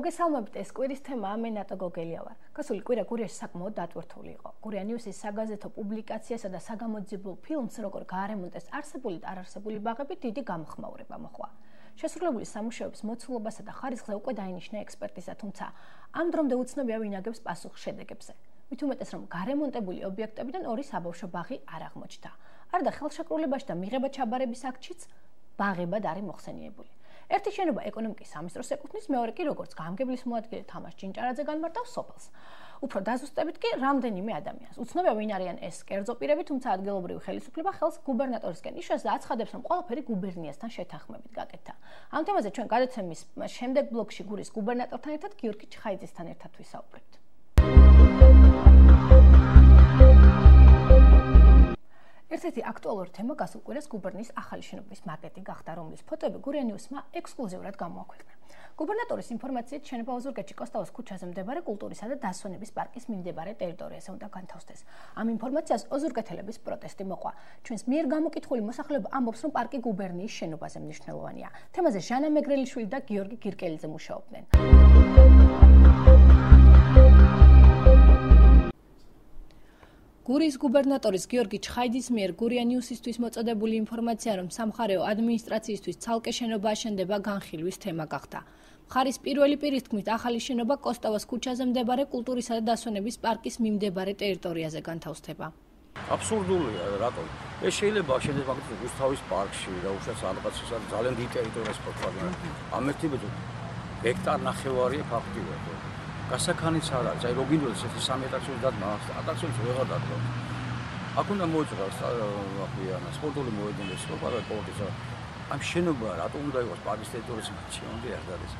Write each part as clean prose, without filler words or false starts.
მოგესალმებით, ეს კვირის თემაა, მე ნატო გოგელია ვარ. გასული კვირა გურიაში საკმაოდ დატვირთული იყო. გურია ნიუსის საგაზეთო პუბლიკაციასა და საგამოძიებულ ფილმს, როგორ გაარემონტეს არსებული და არარსებული ბაღები, დიდი გამოხმაურება მოჰყვა. შესრულებული სამუშაოების მოცულობასა და ხარისხზე უკვე დაინიშნა ექსპერტიზა, თუმცა ამ დრომდე უცნობია ვინ აგებს პასუხს შედეგებზე. მით უმეტეს, რომ გარემონტებული ობიექტებიდან ორი საბავშვო ბაღი არ აღმოჩნდა. არდა ხელშეკრულებაში და მიღება ჩაბარების აქტშიც ბაღებად არის მოხსენიებული. ერთი შენობა ეკონომიკის სამინისტროს ეკუთვნის, მეორე კი როგორც გამგებლის მოადგილე თამაშ ჭინჭარაძე განმარტავს სოფელს. უფრო დაზუსტებით კი რამდენიმე ადამიანს. უცნობია ვინ არიან ეს კერძო პირები, თუმცა ადგილობრივი ხელისუფლება ხელს გუბერნატორისკენ იშვებს და აცხადებს, რომ ყველაფერი გუბერნიასთან შეთანხმებით გაკეთდა. ამ თემაზე ჩვენ გადაცემის შემდეგ ბლოგში გურის გუბერნატორთან ერთად გიორგი ჩხაიძესთან ერთად ვისაუბრებთ. ერთ-ერთი აქტუალური თემა გასულ კვირას გუბერნიის ახალი შენობის მაკეტი გახდა, რომლის ფოტოები გურია ნიუსმა ექსკლუზიურად გამოაქვეყნა. გუბერნატორის ინფორმაციით, შენობა ოზურგეთში კოსტავოს ქუჩაზე მდებარე კულტურისა და დასვენების პარკის მიმდებარე ტერიტორიაზე უნდა განთავსდეს. ამ ინფორმაციას ოზურგეთელების პროტესტი მოყვა. ჩვენს მიერ გამოკითხული მოსახლეობა ამბობს, რომ პარკი გუბერნიის შენობაზე მნიშვნელოვანია. თემაზე ჟანა მეგრელიშვილი და გიორგი გირკელიძე მუშაობდნენ. გურიის გუბერნატორის გიორგი ჩხაიძის მიერ გურია ნიუსისთვის მოწოდებული ინფორმაცია, რომ სამხარეო ადმინისტრაციისთვის ცალკე შენობა აშენდება, განხილვის თემა გახდა. მხარის პირველი პირის თქმით, ახალი შენობა კოსტავოს ქუჩაზე მდებარე კულტურისა და დასვენების პარკის მიმდებარე ტერიტორიაზე განთავსდება. აბსურდულია, რატომ? ეს შეიძლება აშენდეს მაგალითად რუსთავის პარკში და უშავს რაღაცას ძალიან დიდი ტერიტორიას პორტფოლიო. ამ ერთიბეჭო ჰექტარ ნახევარია ფაქტიურად. გასაქანიც არ არის, აი რო გინდოდეს ეს 3 ატაქციონის დადგმა, ატაქციონს ვეღარ დადგმავ. აქ უნდა მოეწყოს სპორტული მოედნები, სპორტული პორტისა. ამ შენობა რატომ უნდა იყოს პარკის ტერიტორიაზე, ჩემამდე არ არის.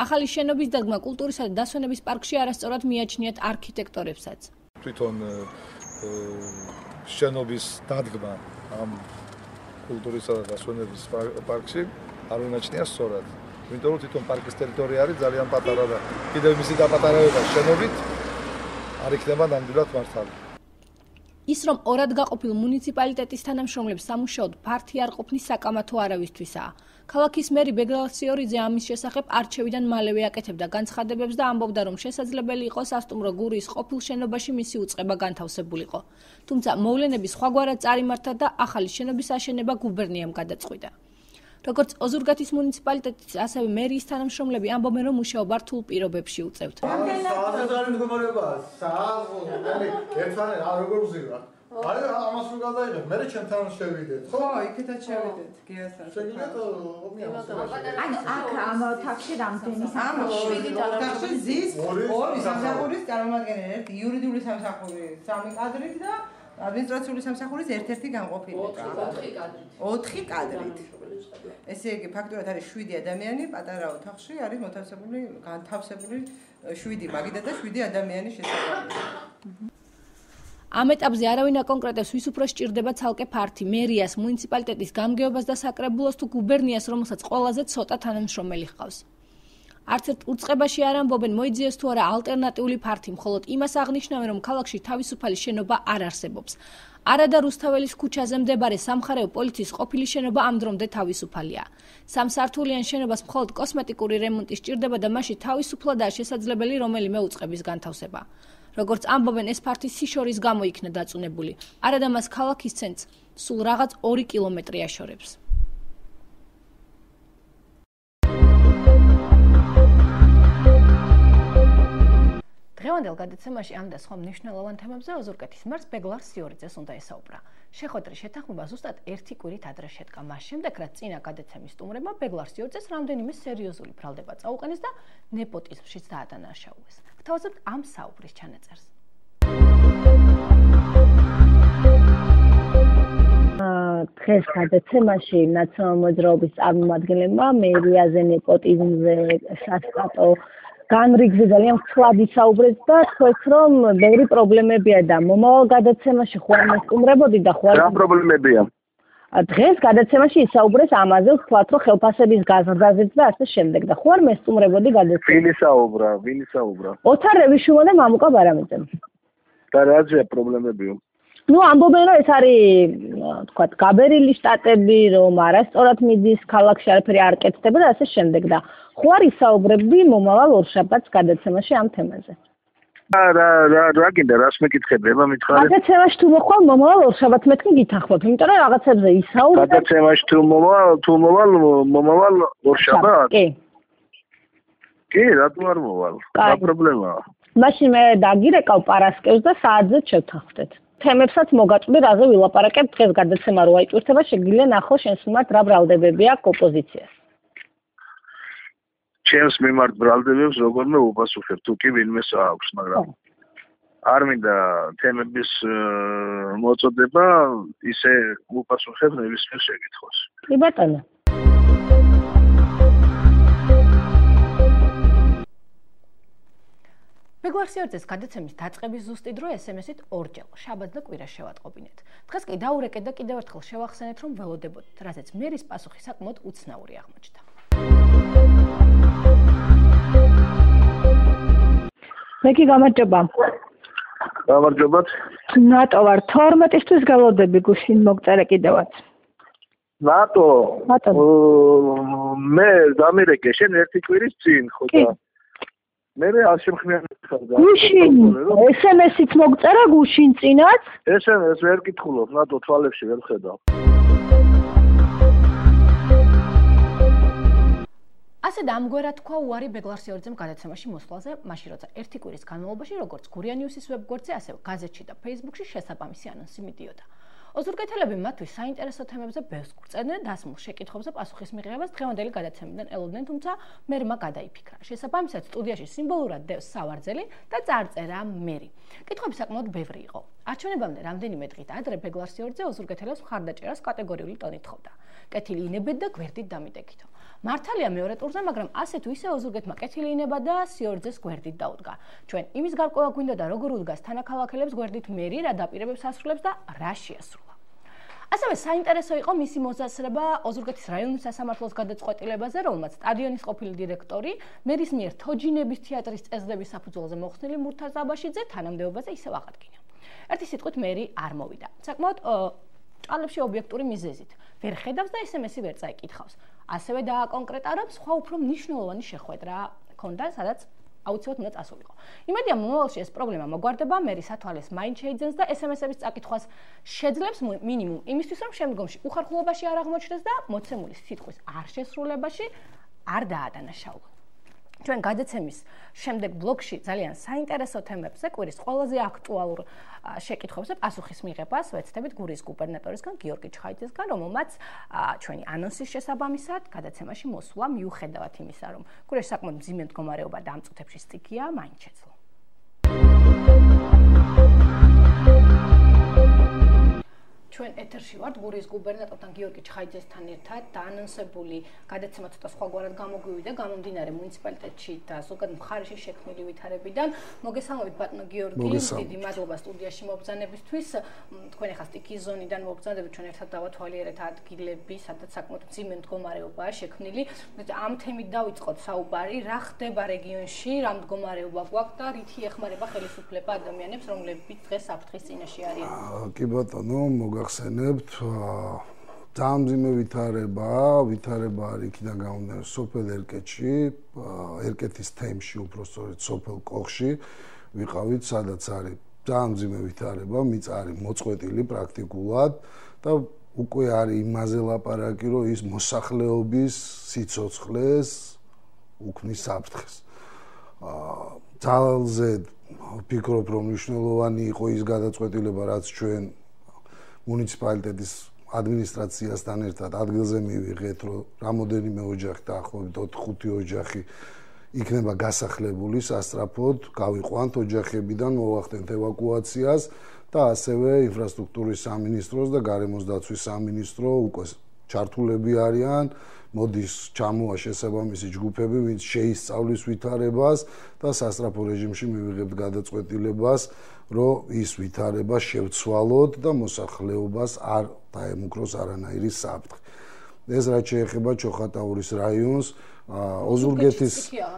ახალი შენობის დადგმა კულტურისა და დასვენების პარკში არასწორად მიაჩნიათ არქიტექტორებსაც. თვითონ შენობის დადგმა ამ კულტურისა და დასვენების პარკში არ უნაჩნია სწორად. იმიტომ რომ თვითონ პარკის ტერიტორია არის ძალიან პატარა და კიდევ მისი დაპატარავება შენობით არ იქნება ნამდვილად მართალი. ის რომ ორად გაყოფილ მუნიციპალიტეტის თანამშრომლებს სამუშაოდ ფართი არ ყოფნის საკამათო არავისთვისაა. ქალაქის მერი ბეგლასიორიძე ამის შესახებ არჩევიდან მალევე აკეთებდა განცხადებებს და ამბობდა, რომ შესაძლებელი იყო სასტუმრო გურიის ყოფილ შენობაში მისი უწყება განთავსებულიყო. თუმცა მოვლენები სხვაგვარად წარიმართა და ახალი შენობის აშენება გუბერნიამ გადაწყვიტა. როგორც ოზურგეთის მუნიციპალიტეტის, ასევე მერიის თანამშრომლები ამბობენ, რომ მუშაობა რთულ პირობებში უწევთ. საათი მდგომარეობაა. ერთმანეთს როგორ ვზირვა? არის ამას რო გადაიღებ, მე ჩემთან შევიდეთ, ხო? ხო, იქითაც შევიდეთ, გიასთან. ანუ აქ ამ თახში რამდენი ამ 7 თახში ზის ორი სამსახურის წარმომადგენელი, ერთი იურიდიული სამსახური 3 კადრით და ადმინისტრაციული სამსახურის ერთ-ერთი განყოფილება. 4 კადრით. ესე იგი ფაქტურად არის 7 ადამიანი, პატარა ოთახში არის განთავსებული 7 მაგიდა და 7 ადამიანის შესაძლებლობა. ამ ეტაპზე არავინ აკონკრეტებს, ვის უფრო სჭირდება ცალკე ფართი, მერიას, მუნიციპალიტეტის გამგეობას და საკრებულოს თუ გუბერნიას, რომელსაც ყველაზე ცოტა თანამშრომელი ჰყავს. არც ერთ უწყებაში არ ამბობენ, მოიძიეს თუ არა ალტერნატიული ფართი, მხოლოდ იმას აღნიშნავენ, რომ ქალაქში თავისუფალი შენობა არ არსებობს. არადა რუსთაველის ქუჩაზე მდებარე სამხარეო პოლიციის ყოფილი შენობა ამ დრომდე თავისუფალია. 3 სართულიან შენობას მხოლოდ კოსმეტიკური რემონტი სჭირდება და მასში თავისუფლადაა შესაძლებელი რომელიმე უწყების განთავსება. როგორც ამბობენ, ეს ფართი სიშორის გამო იქნა დაწუნებული. არადა მას ქალაქის ცენტრს სულ რაღაც 2 კილომეტრი აშორებს. დღევანდელ გადაცემაში ამ და სხვა მნიშვნელოვან თემებზე ოზურგეთის მერს ბეგლასიორიძეს უნდა ესაუბრა. შეხვედრის შეთანხმება ზუსტად 1 კვირით ადრე შედგა. მას შემდეგ, რაც წინა გადაცემის სტუმრებმა ბეგლასიორიძეს რამდენიმე სერიოზული ბრალდება წაუყენეს და ნეპოტიზმშიც დაადანაშაულეს. გთავაზებთ ამ საუბრის ჩანაწერს. დღეს გადაცემაში ნაციონალური მოძრაობის წარმომადგენლებმა მერიაზე, ნეპოტიზმზე, სასტატო განრიგზე ძალიან ხლად ისაუბრეს და თქვეს, რომ ბევრი პრობლემებია და მომავალ გადაცემაში ხوار მოსტუმრებოდი და ხوار რა პრობლემებია? დღეს გადაცემაში ისაუბრეს ამაზე, ვთქვათ, რომ ხელფასების გაზრდაზეც და ასე შემდეგ და ხوار მოსტუმრებოდი გადაცემა. ვინ ისაუბრა? ოთარ რევიშვილმა და მამუკა ბარამიძემ. და რა პრობლემებია? ნუ ამბობენ რომ ეს არის თქვათ გაბერილი შტატები რომ არასწორად მიდის ქალაქში არაფერი არ კეთდება და ასე შემდეგ და ხო არ ისაუბრებდი მომავალ ორშაბათს გადაცემაში ამ თემაზე რა გინდა რას მეკითხები აბა მითხარი გადაცემაში თუ მოხვალ მომავალ ორშაბათს მეთქი გითახმობ იმიტომ რომ რაღაცებზე ისაუბრებ გადაცემაში თუ მომავალ ორშაბათს კი რატომ არ მოვალ რა პრობლემაა მაშინ მე დაგირეკავ პარასკევს და საათზე შევთანხმდეთ თემებსაც მოგაწვდი რაზე ვილაპარაკებ დღეს გადაცემა რო აიჭირდება შეგვიძლია ნახო შენს მიმართ რა ბრალდებები აქვს ოპოზიციას ჩემს მიმართ ბრალდებებს როგორ მე უპასუხებ თუ კი ვინმეს აქვს მაგრამ არ მინდა თემების მოწოდება ისე უპასუხებ ნებისმიერ შეკითხვას კი ბატონო ბეგლარსიორძეს გადაცემის დაწყების ზუსტი დრო SMS-ით ორჯერ შაბათს და კვირას შევატყობინეთ. დღეს კი დაურეკეთ და კიდევ ერთხელ შევახსენეთ რომ ველოდებოდით, რაზეც მერის პასუხი საკმაოდ უცნაური აღმოჩნდა. მეკი გამარჯობა. გამარჯობათ. ნატო ვარ 12-ისთვის გველოდები გუშინ მოგწერე კიდევაც. ნატო მე დამირეკე შენ ერთი კვირის წინ ხო და მე არ შემხმიანებთ ხარ გუშინ SMS-ით მოგწერა გუშინ წინაც SMS ვერ კითხულობ ნატო თვალებში ვერ ხედავ ასე და ამგვარად თქვა უარი ბეგლარსიორძემ გადაცემაში მოსვლაზე მაშინ როცა ერთი კვირის განმავლობაში როგორც გურია ნიუსის ვებგვერდზე ასევე გაზეთში და Facebook-ში შესაბამისი ანონსი მიდიოდა ოზურგეთელები მათთვის საინტერესო თემებზე ბევრს გწევდნენ დასმულ შეკითხვებზე პასუხის მიღებას დღევანდელი გადაცემიდან ელოდნენ, თუმცა მერმა გადაიფიქრა. შესაბამისად სტუდიაში სიმბოლურად დევს სავარძელი და წარწერა მერი. კითხვები საკმაოდ ბევრი იყო. არჩევნებამდე რამდენიმე დღით ადრე ბეგლარსიორძე ოზურგეთელებს მხარდაჭერას კატეგორიული ტონით თხოვდა. კეთილი ინებეთ და გვერდით დამიტეკითო. მართალია მეორე ტურზე, მაგრამ ასე თუ ისე ოზურგეთმა კეთილი ინება და სიორძეს გვერდით დაუდგა. ჩვენ იმის გარკვევა გვინდა და როგორ უდგას თანაქალაქელებს გვერდით მერი, რა დაპირებებს ასრულებს და რა შეასრულა. ასევე საინტერესო იყო მისი მოსაზრება ოზურგეთის რაიონის სასამართლოს გადაწყვეტილებაზე, რომელმაც სტადიონის ყოფილი დირექტორი მერის მიერ თოჯინების თეატრის წესდების საფუძველზე მოხსნილი მურთაზ აბაშიძე თანამდებობაზე ისევ აღადგინა. ერთი სიტყვით მერი არ მოვიდა. საკმაოდ ჭალებში ობიექტური მიზეზით. ვერ ხედავს და SMS-ი ვერ წაიკითხავს. ასევე დააკონკრეტა, რომ სხვა უფრო მნიშვნელოვანი შეხვედრა ჰქონდა, სადაც აუცილებლად უნდა წასულიყო. იმედია მომავალში ეს პრობლემა მოგვარდება, მერის ათვალეს მაინც შეიძენს და SMS-ების წაკითხვას შეძლებს მინიმუმ იმისთვის, რომ შემდგომში უხერხულობაში არ აღმოჩნდეს და მოცემული სიტყვის არ შესრულებაში არ დაადანაშაულონ. ჩვენ გადაცემის შემდეგ ბლოგში ძალიან საინტერესო თემებზე, კვირის ყველაზე აქტუალურ შეკითხვებზე პასუხის მიღებას ვეცდებით გურიის გუბერნატორისგან გიორგი ჩხაიძესგან, რომელმაც ჩვენი ანონსის შესაბამისად გადაცემაში მოსვლა მიუხედავად იმისა, რომ გურიაში საკმაოდ მძიმე მდგომარეობა და ამ წუთებში სტიქია, მაინც შეძლო. ჩვენ ეთერში ვართ გურიის გუბერნატორთან გიორგი ჩხაიძესთან ერთად დაანონსებული გადაცემა ცოტა სხვაგვარად გამოგვივიდა გამომდინარე მუნიციპალიტეტში და ზოგადად მხარეში შექმნილი ვითარებიდან. მოგესალმებით ბატონო გიორგი, დიდი მადლობა სტუდიაში მობრძანებისთვის. თქვენ ახლა სტიქიის ზონიდან მობრძანებით, ჩვენ ერთად დავათვალიერეთ ადგილები, სადაც საკმაოდ მძიმე მდგომარეობაა შექმნილი. ამ თემით დავიწყოთ საუბარი, რა ხდება რეგიონში, რა მდგომარეობა გვაქვს და რითი ეხმარება ხელისუფლება ადამიანებს, რომლებიც დღეს საფრთხის წინაშე არიან. კი ბატონო, მოგახსენებთ ძალიან მძიმე ვითარება არის იქიდან გამომდინარე სოფელ ერკეთში, ერკეთის თემში, უბრალოდ სოფელ კოხში ვიყავით, სადაც არის ძალიან მძიმე ვითარება, მიწა არის მოწყვეტილი პრაქტიკულად და უკვე არის იმაზე ლაპარაკი, რომ ის მოსახლეობის სიცოცხლეს უქმნის საფრთხეს. ძალზე ვფიქრობ, რომ მნიშვნელოვანი იყო ის გადაწყვეტილება, რაც ჩვენ მუნიციპალიტეტის ადმინისტრაციასთან ერთად ადგილზე მივიღეთ, რომ რამოდენიმე ოჯახი დაახლოებით 4-5 ოჯახი იქნება გასახლებული სასწრაფოდ, გავიყვანთ ოჯახებიდან, მოვახდენთ ევაკუაციას და ასევე ინფრასტრუქტურის სამინისტროს და გარემოს დაცვის სამინისტრო უკვე ჩართულები არიან, მოდის ჩამოვა შესაბამისი ჯგუფები, ვინც შეისწავლის ვითარებას და სასწრაფო რეჟიმში მივიღებთ გადაწყვეტილებას, რომ ის ვითარება შევცვალოთ და მოსახლეობას არ დაემუქროს არანაირი საფრთხე. ეს რაც შეეხება ჩოხატაურის რაიონს, ოზურგეთის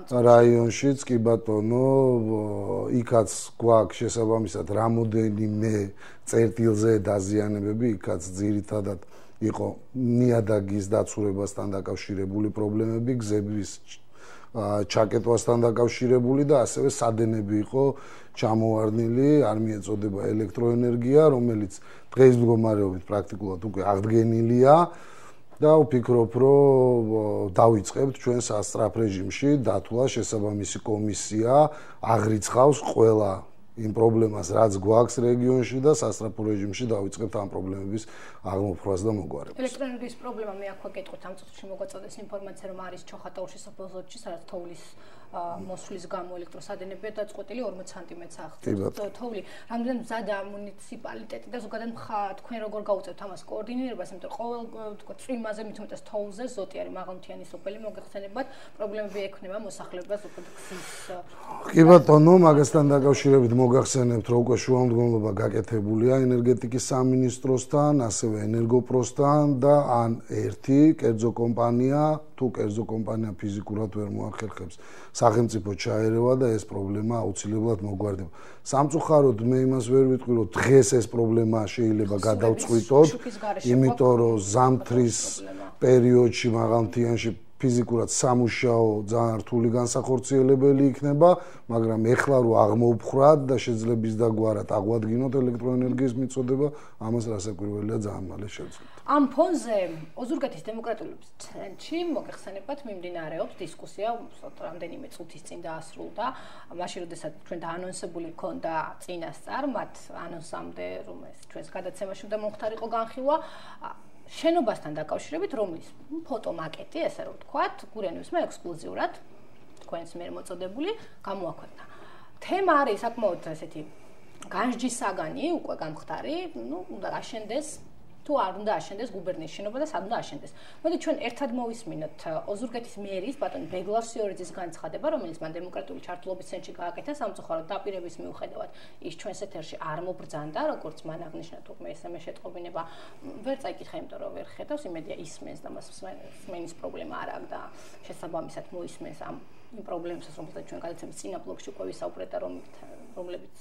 რაიონშიც კი ბატონო, იქაც გვაქვს შესაბამისად რამოდენიმე წერტილზე დაზიანებები, იქაც ძირითადად იყო ნიადაგის დაცურებასთან დაკავშირებული პრობლემები, გზების ჩაკეტვასთან დაკავშირებული და ასევე სადენები იყო ჩამოვარდნილი, არ მიეწოდება ელექტროენერგია, რომელიც დღეს მდგომარეობით პრაქტიკულად უკვე აღდგენილია და ვფიქრობ, რომ დავიწყებთ ჩვენ სასწრაფ რეჟიმში დათვლა შესაბამისი კომისია აღრიცხავს ყველა იმ პრობლემას, რაც გვაქვს რეგიონში და სასწრაფო რეჟიმში დავიწყებთ ამ პრობლემების აღმოფხვას და მოგვარებას. ელექტროენერგიის პრობლემა მე აქვე გეტყვით ამ წუთში მოგვაწოდეს ინფორმაცია, რომ არის ჩოხატაურში სოფელში, სადაც თოვლის მოსვლის გამო ელექტროსადენებია დაწყვეტილი 40 სანტიმეტრს აღწევს. თოვლი რამდენი მზადა მუნიციპალიტეტი და ზოგადად თქვენ როგორ გაუწევთ ამას კოორდინირებას, იმიტომ რომ ყოველ თქვა წვიმაზე მით უმეტეს თოვლზე ზოტი არის მაღალმთიანი სოფელი მოგეხსენებათ, პრობლემები ექნება მოსახლეობას უკვე გზის. კი ბატონო, მაგასთან დაკავშირებით მოგახსენებთ, რომ უკვე შუამდგომლობა გაკეთებულია ენერგეტიკის სამინისტროსთან, ასევე ენერგოპროსთან და ან ერთი კერძო კომპანია, თუ კერძო კომპანია ფიზიკურად ვერ მოახერხებს სახელმწიფო ჩაერევა და ეს პრობლემა აუცილებლად მოგვარდება. სამწუხაროდ მე იმას ვერ ვიტყვი, რომ დღეს ეს პრობლემა შეიძლება გადავწყვიტოთ, იმიტომ რომ ზამთრის პერიოდში მაღალმთიანში ფიზიკურად სამუშაო ძალიან რთული განსახორციელებელი იქნება, მაგრამ ეხლა რო აღმოვფხრათ და შეძლების დაგვარად აღვადგინოთ ელექტროენერგიის მიწოდება, ამას რასაკვირველია ძალიან მალე შევძლებთ. ამ ფონზე ოზურგეთის დემოკრატიული ცენტრში მოგეხსენებათ მიმდინარეობს დისკუსია, რამდენიმე წუთის წინ დაასრულდა, მაშინ როდესაც ჩვენ დაანონსებული ჰქონდა წინასწარ, მათ ანონსამდე რომ ეს ჩვენს გადაცემაში უნდა მომხდარიყო განხილვა შენობასთან დაკავშირებით, რომლის ფოტომაკეტი, ესე რომ ვთქვათ, გურიანიუსმა ექსკლუზიურად თქვენს მიერ მოწოდებული გამოაქვეყნა. თემა არის საკმაოდ ესეთი განსჯის საგანი, უკვე გამხდარი, უნდა აშენდეს თუ არ უნდა აშენდეს გუბერნიის შენობა და სად უნდა აშენდეს. მოდი ჩვენ ერთად მოვისმინოთ ოზურგეთის მერის ბატონ ბეგლარ სიორიძის განცხადება, რომელიც მან დემოკრატიული ჩართულობის ცენტრში გააკეთა სამწუხაროდ დაპირების მიუხედავად ის ჩვენს ეთერში არ მობრძანდა, როგორც მან აღნიშნა, თუმცა ეს შეტყობინება ვერ წაიკითხა, იმიტომ რომ ვერ ხედავს, იმედია ისმენს და მას სმენის პრობლემა არ აქვს და შესაბამისად მოისმენს ამ პრობლემასაც, რომელსაც ჩვენ გადაცემის წინა ბლოკში უკვე ვისაუბრეთ და რომლებიც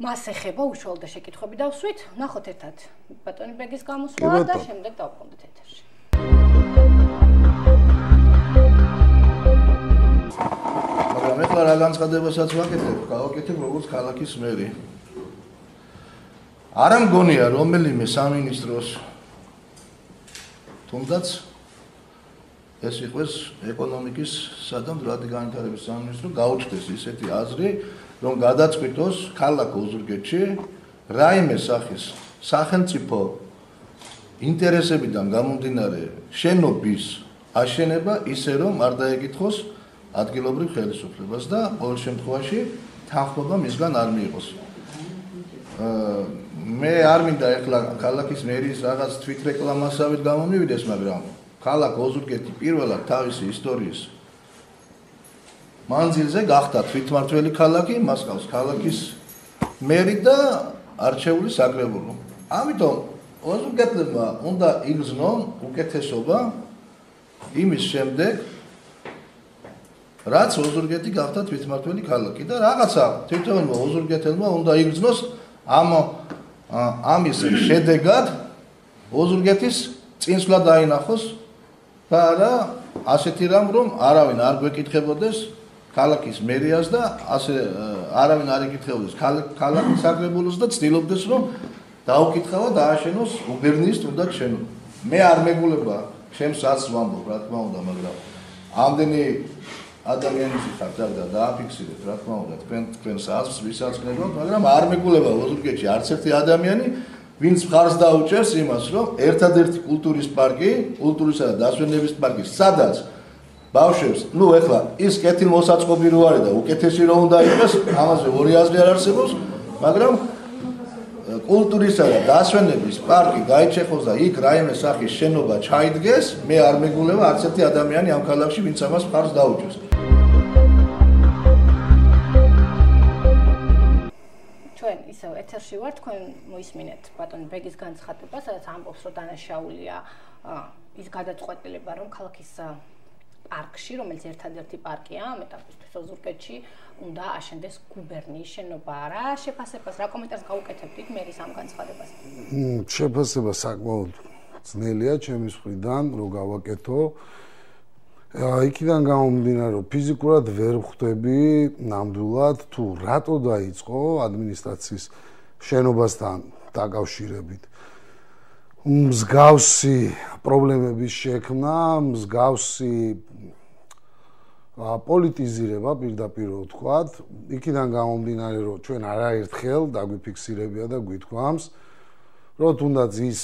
მას ეხება უშუალოდ და შეკითხვები დავსვით, ნახოთ ერთად ბატონი ბეგის გამოსვლა და შემდეგ დავბრუნდით ეთერში. მაგრამ ეხლა რა განცხადებასაც გავაკეთებ როგორც ქალაქის მერი. არ მგონია რომელიმე სამინისტროს თუნდაც ეს იყოს ეკონომიკის სადამ დროადი განვითარების სამინისტრო გაუჩნდეს ისეთი აზრი, რომ გადაწყვიტოს ქალაქ ოზურგეთში რაიმე სახის სახელმწიფო ინტერესებიდან გამომდინარე შენობის აშენება ისე რომ არ დაეკითხოს ადგილობრივ ხელისუფლებას და ყოველ შემთხვევაში თანხმობა მისგან არ მიიღოს. მე არ მინდა ეხლა ქალაქის მერის რაღაც თვითრეკლამასავით გამომივიდეს, მაგრამ ქალაქ ოზურგეთი პირველად თავისი ისტორიის მანძილზე გახდა თვითმართველი ქალაქი, მას ყავს ქალაქის მერი და არჩეული საკრებულო. ამიტომ ოზურგეთლებმა უნდა იგრძნონ უკეთესობა იმის შემდეგ, რაც ოზურგეთი გახდა თვითმართველი ქალაქი და რაღაცა თვითონმა ოზურგეთელმა უნდა იგრძნოს ამის შედეგად ოზურგეთის წინსვლა დაინახოს და არა ასეთი რამ, რომ არავინ არ გვეკითხებოდეს ქალაქის მერიას და ასე არავინ არ ეკითხებოდეს ქალაქის საკრებულოს და ცდილობდეს რომ დაუკითხავა დააშენოს გუბერნიის თუნდაც შენობა. მე არ მეგულება ჩემს აზრს ვამბობ, რა თქმა უნდა, მაგრამ ამდენი ადამიანის ხართ და დააფიქსირეთ, რა თქმა უნდა, თქვენს აზრს ვისაც გნებავთ, მაგრამ არ მეგულება ოზურგეთში არც ერთი ადამიანი, ვინც მხარს დაუჭერს იმას, რომ ერთადერთი კულტურის პარკი, კულტურისა და დასვენების პარკი, სადაც ბავშვებს, ეხლა ის კეთილმოსაწყობი რო არის და უკეთესი რო უნდა იყოს, ამაზე ორი აზრი არ არსებობს, მაგრამ კულტურისა და დასვენების პარკი გაიჩეხოს და იქ რაიმე სახის შენობა ჩაიდგეს, მე არ მეგულება არც ერთი ადამიანი ამ ქალაქში, ვინც ამას მხარს დაუჭერს. ჩვენ ისევ ეთერში ვართ, თქვენ მოისმინეთ ბატონ ბეგის განცხადება, სადაც ამბობს, რომ დანაშაულია ის გადაწყვეტილება, რომ ქალაქის პარკში, რომელიც ერთადერთი პარკია ამ ეტაპისთვის ოზურგეთში, უნდა აშენდეს გუბერნიის შენობა. რა შეფასებას, რა კომენტარს გაუკეთებთ მერის ამ განცხადებას? შეფასება საკმაოდ ძნელია ჩემის მხრიდან, რომ გავაკეთო. იქიდან გამომდინარე, რომ ფიზიკურად ვერ ხვდები ნამდვილად თუ რატო დაიწყო ადმინისტრაციის შენობასთან დაკავშირებით. მსგავსი პრობლემების შექმნა, მსგავსი პოლიტიზირება პირდაპირ ვთქვათ, იქიდან გამომდინარე, რომ ჩვენ არაერთხელ დაგვიფიქსირებია და გვითქვამს, რომ თუნდაც ის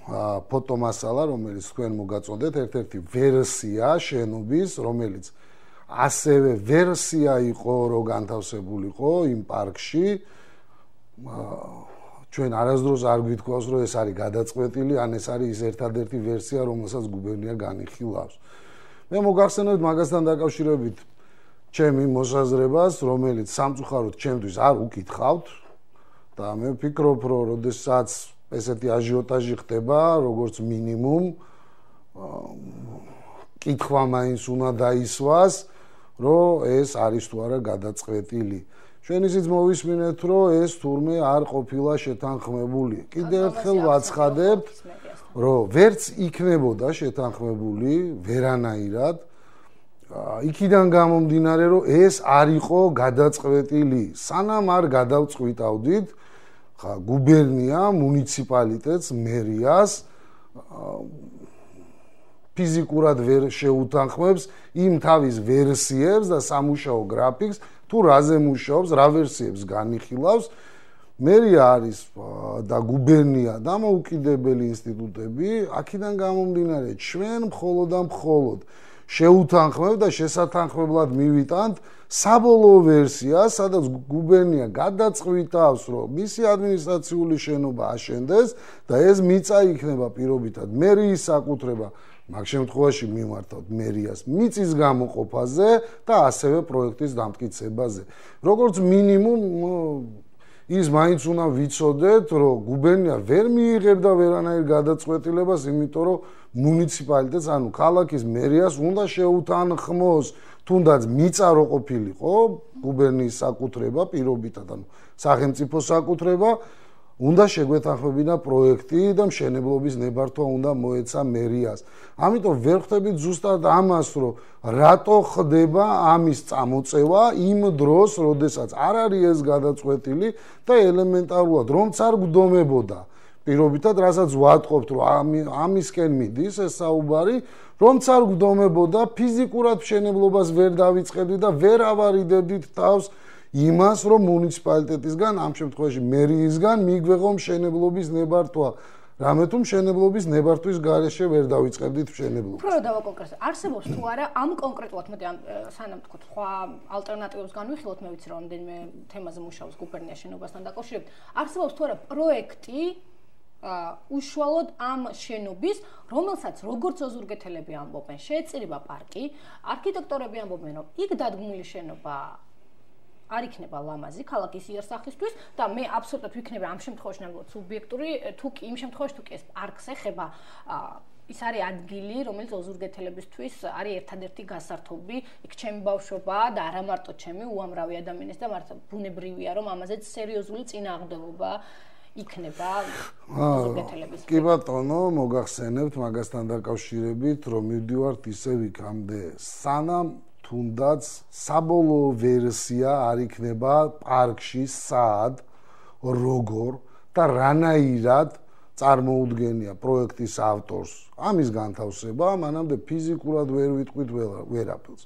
ფოტომასალა, რომელიც თქვენ მოგაწოდეთ, ერთ-ერთი ვერსია შენობის, რომელიც ასევე ვერსია იყო, რომ განთავსებულიყო იმ პარკში, ჩვენ არასდროს არ გვითქვავს, რომ ეს არის გადაწყვეტილი, ან ეს არის ის ერთადერთი ვერსია, რომელსაც გუბერნია განიხილავს. მე მოგახსენებთ მაგასთან დაკავშირებით ჩემი მოსაზრებას, რომელიც სამწუხაროდ ჩემთვის არ უკითხავთ და მე ვფიქრობ, რომ როდესაც ესეთი აჟიოტაჟი ხდება, როგორც მინიმუმ კითხვა მაინც უნდა დაისვას, რომ ეს არის თუ არა გადაწყვეტილი. ჩვენ ისიც მოვისმინეთ, რომ ეს თურმე არ ყოფილა შეთანხმებული. კიდევ ერთხელ ვაცხადებთ, რომ ვერც იქნებოდა შეთანხმებული ვერანაირად. იქიდან გამომდინარე, რომ ეს არ იყო გადაწყვეტილი. სანამ არ გადავწყვიტავდით, გუბერნია, მუნიციპალიტეტს, მერიას ფიზიკურად ვერ შეუთანხმებს იმ თავის ვერსიებს და სამუშაო გრაფიკს, თუ რაზე მუშაობს, რა ვერსიებს განიხილავს. მერია არის და გუბერნია დამოუკიდებელი ინსტიტუტები, აქედან გამომდინარე, ჩვენ მხოლოდ და მხოლოდ შეუთანხმებთ და შესათანხმებლად მივიტანთ საბოლოო ვერსიას, სადაც გუბერნია გადაწყვიტავს, რომ მისი ადმინისტრაციული შენობა აშენდეს და ეს მიწა იქნება პირობითად მერიის საკუთრება. მაგ შემთხვევაში მიმართავთ მერიას მიწის გამოყოფაზე და ასევე პროექტის დამტკიცებაზე. როგორც მინიმუმ ის მაინც უნდა ვიცოდეთ, რომ გუბერნია ვერ მიიღებდა ვერანაირ გადაწყვეტილებას, იმიტომ რომ მუნიციპალიტეტს, ანუ ქალაქის მერიას უნდა შეუთანხმოს, თუნდაც მიწა რო ყოფილიყო გუბერნიის საკუთრება პირობითად, ანუ სახელმწიფო საკუთრება, უნდა შეგვეთანხმებინა პროექტი და მშენებლობის ნებართვა უნდა მოეცა მერიას. ამიტომ ვერ ხვდებით ზუსტად ამას, რომ რატო ხდება ამის წამოწევა იმ დროს, როდესაც არ არის ეს გადაწყვეტილი და ელემენტარულად რომც არ გვდომებოდა. პირობითად, რასაც ვატყობთ, რომ ამისკენ მიდის ეს საუბარი, რომც არ გვდომებოდა, ფიზიკურად მშენებლობას ვერ დავიწყებდით და ვერ ავარიდებდით თავს იმას, რომ მუნიციპალიტეტისგან, ამ შემთხვევაში მერიისგან მიგვეღო მშენებლობის ნებართვა. რამე თუ მშენებლობის ნებართვის გარეშე ვერ დავიწყებდით მშენებლობას. უფრო დავაკონკრეტოთ, არსებობს თუ არა ამ კონკრეტულად, მოდი ამ სანამ თქვა სხვა ალტერნატივებს განვიხილოთ, მე ვიცი რომ რამდენიმე თემაზე მუშაობს გუბერნია შენობასთან დაკავშირებით. არსებობს თუ არა პროექტი უშუალოდ ამ შენობის, რომელსაც როგორც ოზურგეთელები ამბობენ, შეეწირება პარკი, არქიტექტორები ამბობენ, რომ იქ დადგმული შენობა არ იქნება ლამაზი ქალაქის იერსახლისთვის და მე აბსოლუტურად ვიქნები ამ შემთხვევაში ნამდვილად სუბიექტური, თუ კი იმ შემთხვევაში თუ კი ეს პარკს ეხება, ის არის ადგილი, რომელიც ოზურგეთელებისთვის არის ერთადერთი გასართობი, იქ ჩემი ბავშვობა და არა მარტო ჩემი, უამრავი ადამიანის და მართლა ბუნებრივია, რომ ამაზეც სერიოზული წინააღმდეგობა იქნება ოზურგეთელების. კი ბატონო, მოგახსენებთ მაგასთან დაკავშირებით, რომ მივდივართ ისევ იქამდე, სანამ თუნდაც საბოლოო ვერსია არ იქნება პარკში სად, როგორ და რანაირად წარმოუდგენია პროექტის ავტორს. ამის განთავსება მანამდე ფიზიკურად ვერ ვიტყვით ვერაფერს.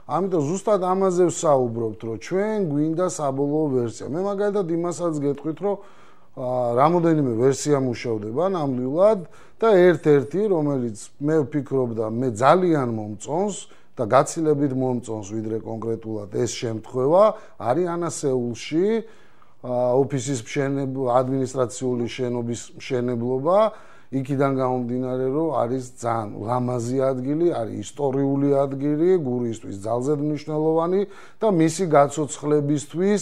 ამიტომ ზუსტად ამაზე ვსაუბრობთ, რომ ჩვენ გვინდა საბოლოო ვერსია. მე მაგალითად იმასაც გეტყვით, რომ რამოდენიმე ვერსია მუშავდება ნამდვილად და ერთ-ერთი, რომელიც მე ვფიქრობ და მე ძალიან მომწონს და გაცილებით მომწონს ვიდრე კონკრეტულად ეს შემთხვევა არის ანასეულში ოფისის ადმინისტრაციული შენობის მშენებლობა. იქიდან გამომდინარე, რომ არის ძალიან ლამაზი ადგილი, არის ისტორიული ადგილი, გურიისთვის ძალზედ მნიშვნელოვანი და მისი გაცოცხლებისთვის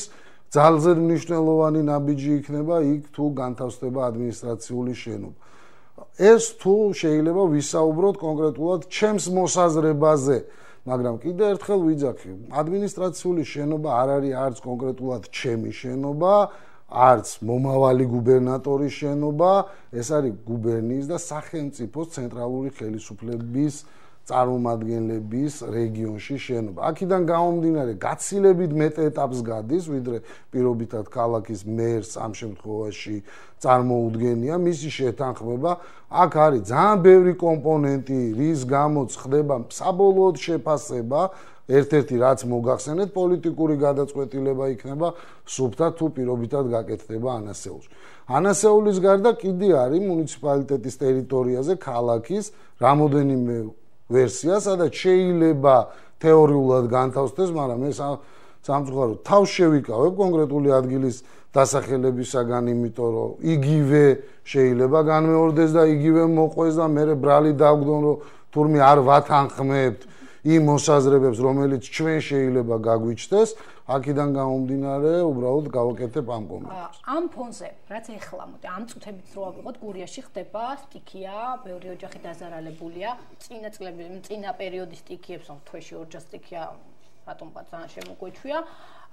ძალზედ მნიშვნელოვანი ნაბიჯი იქნება იქ თუ განთავსდება ადმინისტრაციული შენობა. ეს თუ შეიძლება ვისაუბროთ კონკრეტულად ჩემს მოსაზრებაზე, მაგრამ კიდევ ერთხელ ვიძახი, ადმინისტრაციული შენობა არ არის არც კონკრეტულად ჩემი შენობა, არც მომავალი გუბერნატორის შენობა, ეს არის გუბერნიის და სახელმწიფოს ცენტრალური ხელისუფლების წარმომადგენლების რეგიონში შენობა. აქედან გამომდინარე, გაცილებით მეტ ეტაპს გადის, ვიდრე პირობითად ქალაქის მერს ამ შემთხვევაში წარმოუდგენია მისი შეთანხმება. აქ არის ძალიან ბევრი კომპონენტი, რის გამოც ხდება საბოლოოდ შეფასება. ერთ-ერთი რაც მოგახსენეთ, პოლიტიკური გადაწყვეტილება იქნება სუფთა თუ პირობითად გაკეთდება ანასეულში. ანასეულის გარდა კიდე არის მუნიციპალიტეტის ტერიტორიაზე ქალაქის რამოდენიმე ვერსია, სადაც შეიძლება თეორიულად განთავსდეს, მაგრამ ეს სამწუხაროდ თავს შევიკავებ კონკრეტული ადგილის დასახელებისაგან, იმიტომ რომ იგივე შეიძლება განმეორდეს და იგივე მოყვეს და მე ბრალი დავგდონ, რომ თურმე არ ვათანხმებთ იმ მოსაზრებებს, რომელიც ჩვენ შეიძლება გაგვიჩნდეს, აქედან გამომდინარე, უბრალოდ გავაკეთებ ამ კომენტარს. ამ ფონზე, რაც ეხლა მოდი, ამ წუთებით რო ავიღოთ, გურიაში ხდება სტიქია, ბევრი ოჯახი დაზარალებულია, წინა პერიოდის სტიქიებს, თვეში ორჯერ სტიქია, რატომ ძალიან შემოგვეჩვია.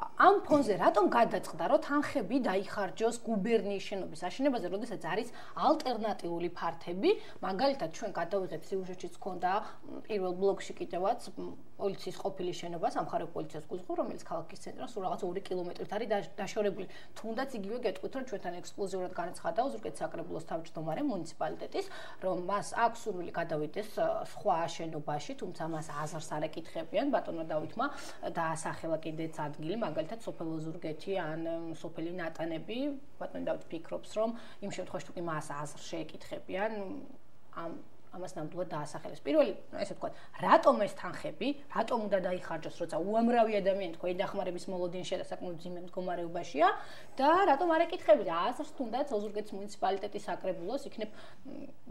ამ ფონზე რატომ გადაწყდა, რომ თანხები დაიხარჯოს გუბერნიის შენობის აშენებაზე, როდესაც არის ალტერნატიული ფართები, მაგალითად ჩვენ გადავიღეთ სიუჟეტშიც ქონდა პირველ ბლოკში კიდევაც პოლიციის ყოფილი შენობა, სამხარეო პოლიციას გულისხმობ, რომელიც ქალაქის ცენტრიდან სულ რაღაც 2 კილომეტრით არის დაშორებული. თუნდაც იგივე გეტყვით, რომ ჩვენთან ექსკლუზიურად განაცხადა ოზურგეთის საკრებულოს თავმჯდომარე მუნიციპალიტეტის, რომ მას აქვს სურვილი გადავიდეს სხვა შენობაში, თუმცა მას აზრს არ ეკითხებიან, ბატონმა დავითმა დაასახელა კიდეც ადგილი, მაგალითად სოფელ ოზურგეთი ან სოფელი ნატანები, ბატონი დავით ფიქრობს, რომ იმ შემთხვევაში თუ კი მას აზრს შეეკითხებიან, ამას ნამდვილად დაასახელეს. პირველი, ესე ვთქვათ, რატომ ეს თანხები, რატომ უნდა დაიხარჯოს, როცა უამრავი ადამიანი თქვენი დახმარების მოლოდინში და საკმაოდ მძიმე მდგომარეობაშია და რატომ არ ეკითხებიათ აზრს თუნდაც ოზურგეთის მუნიციპალიტეტის საკრებულოს იქნებ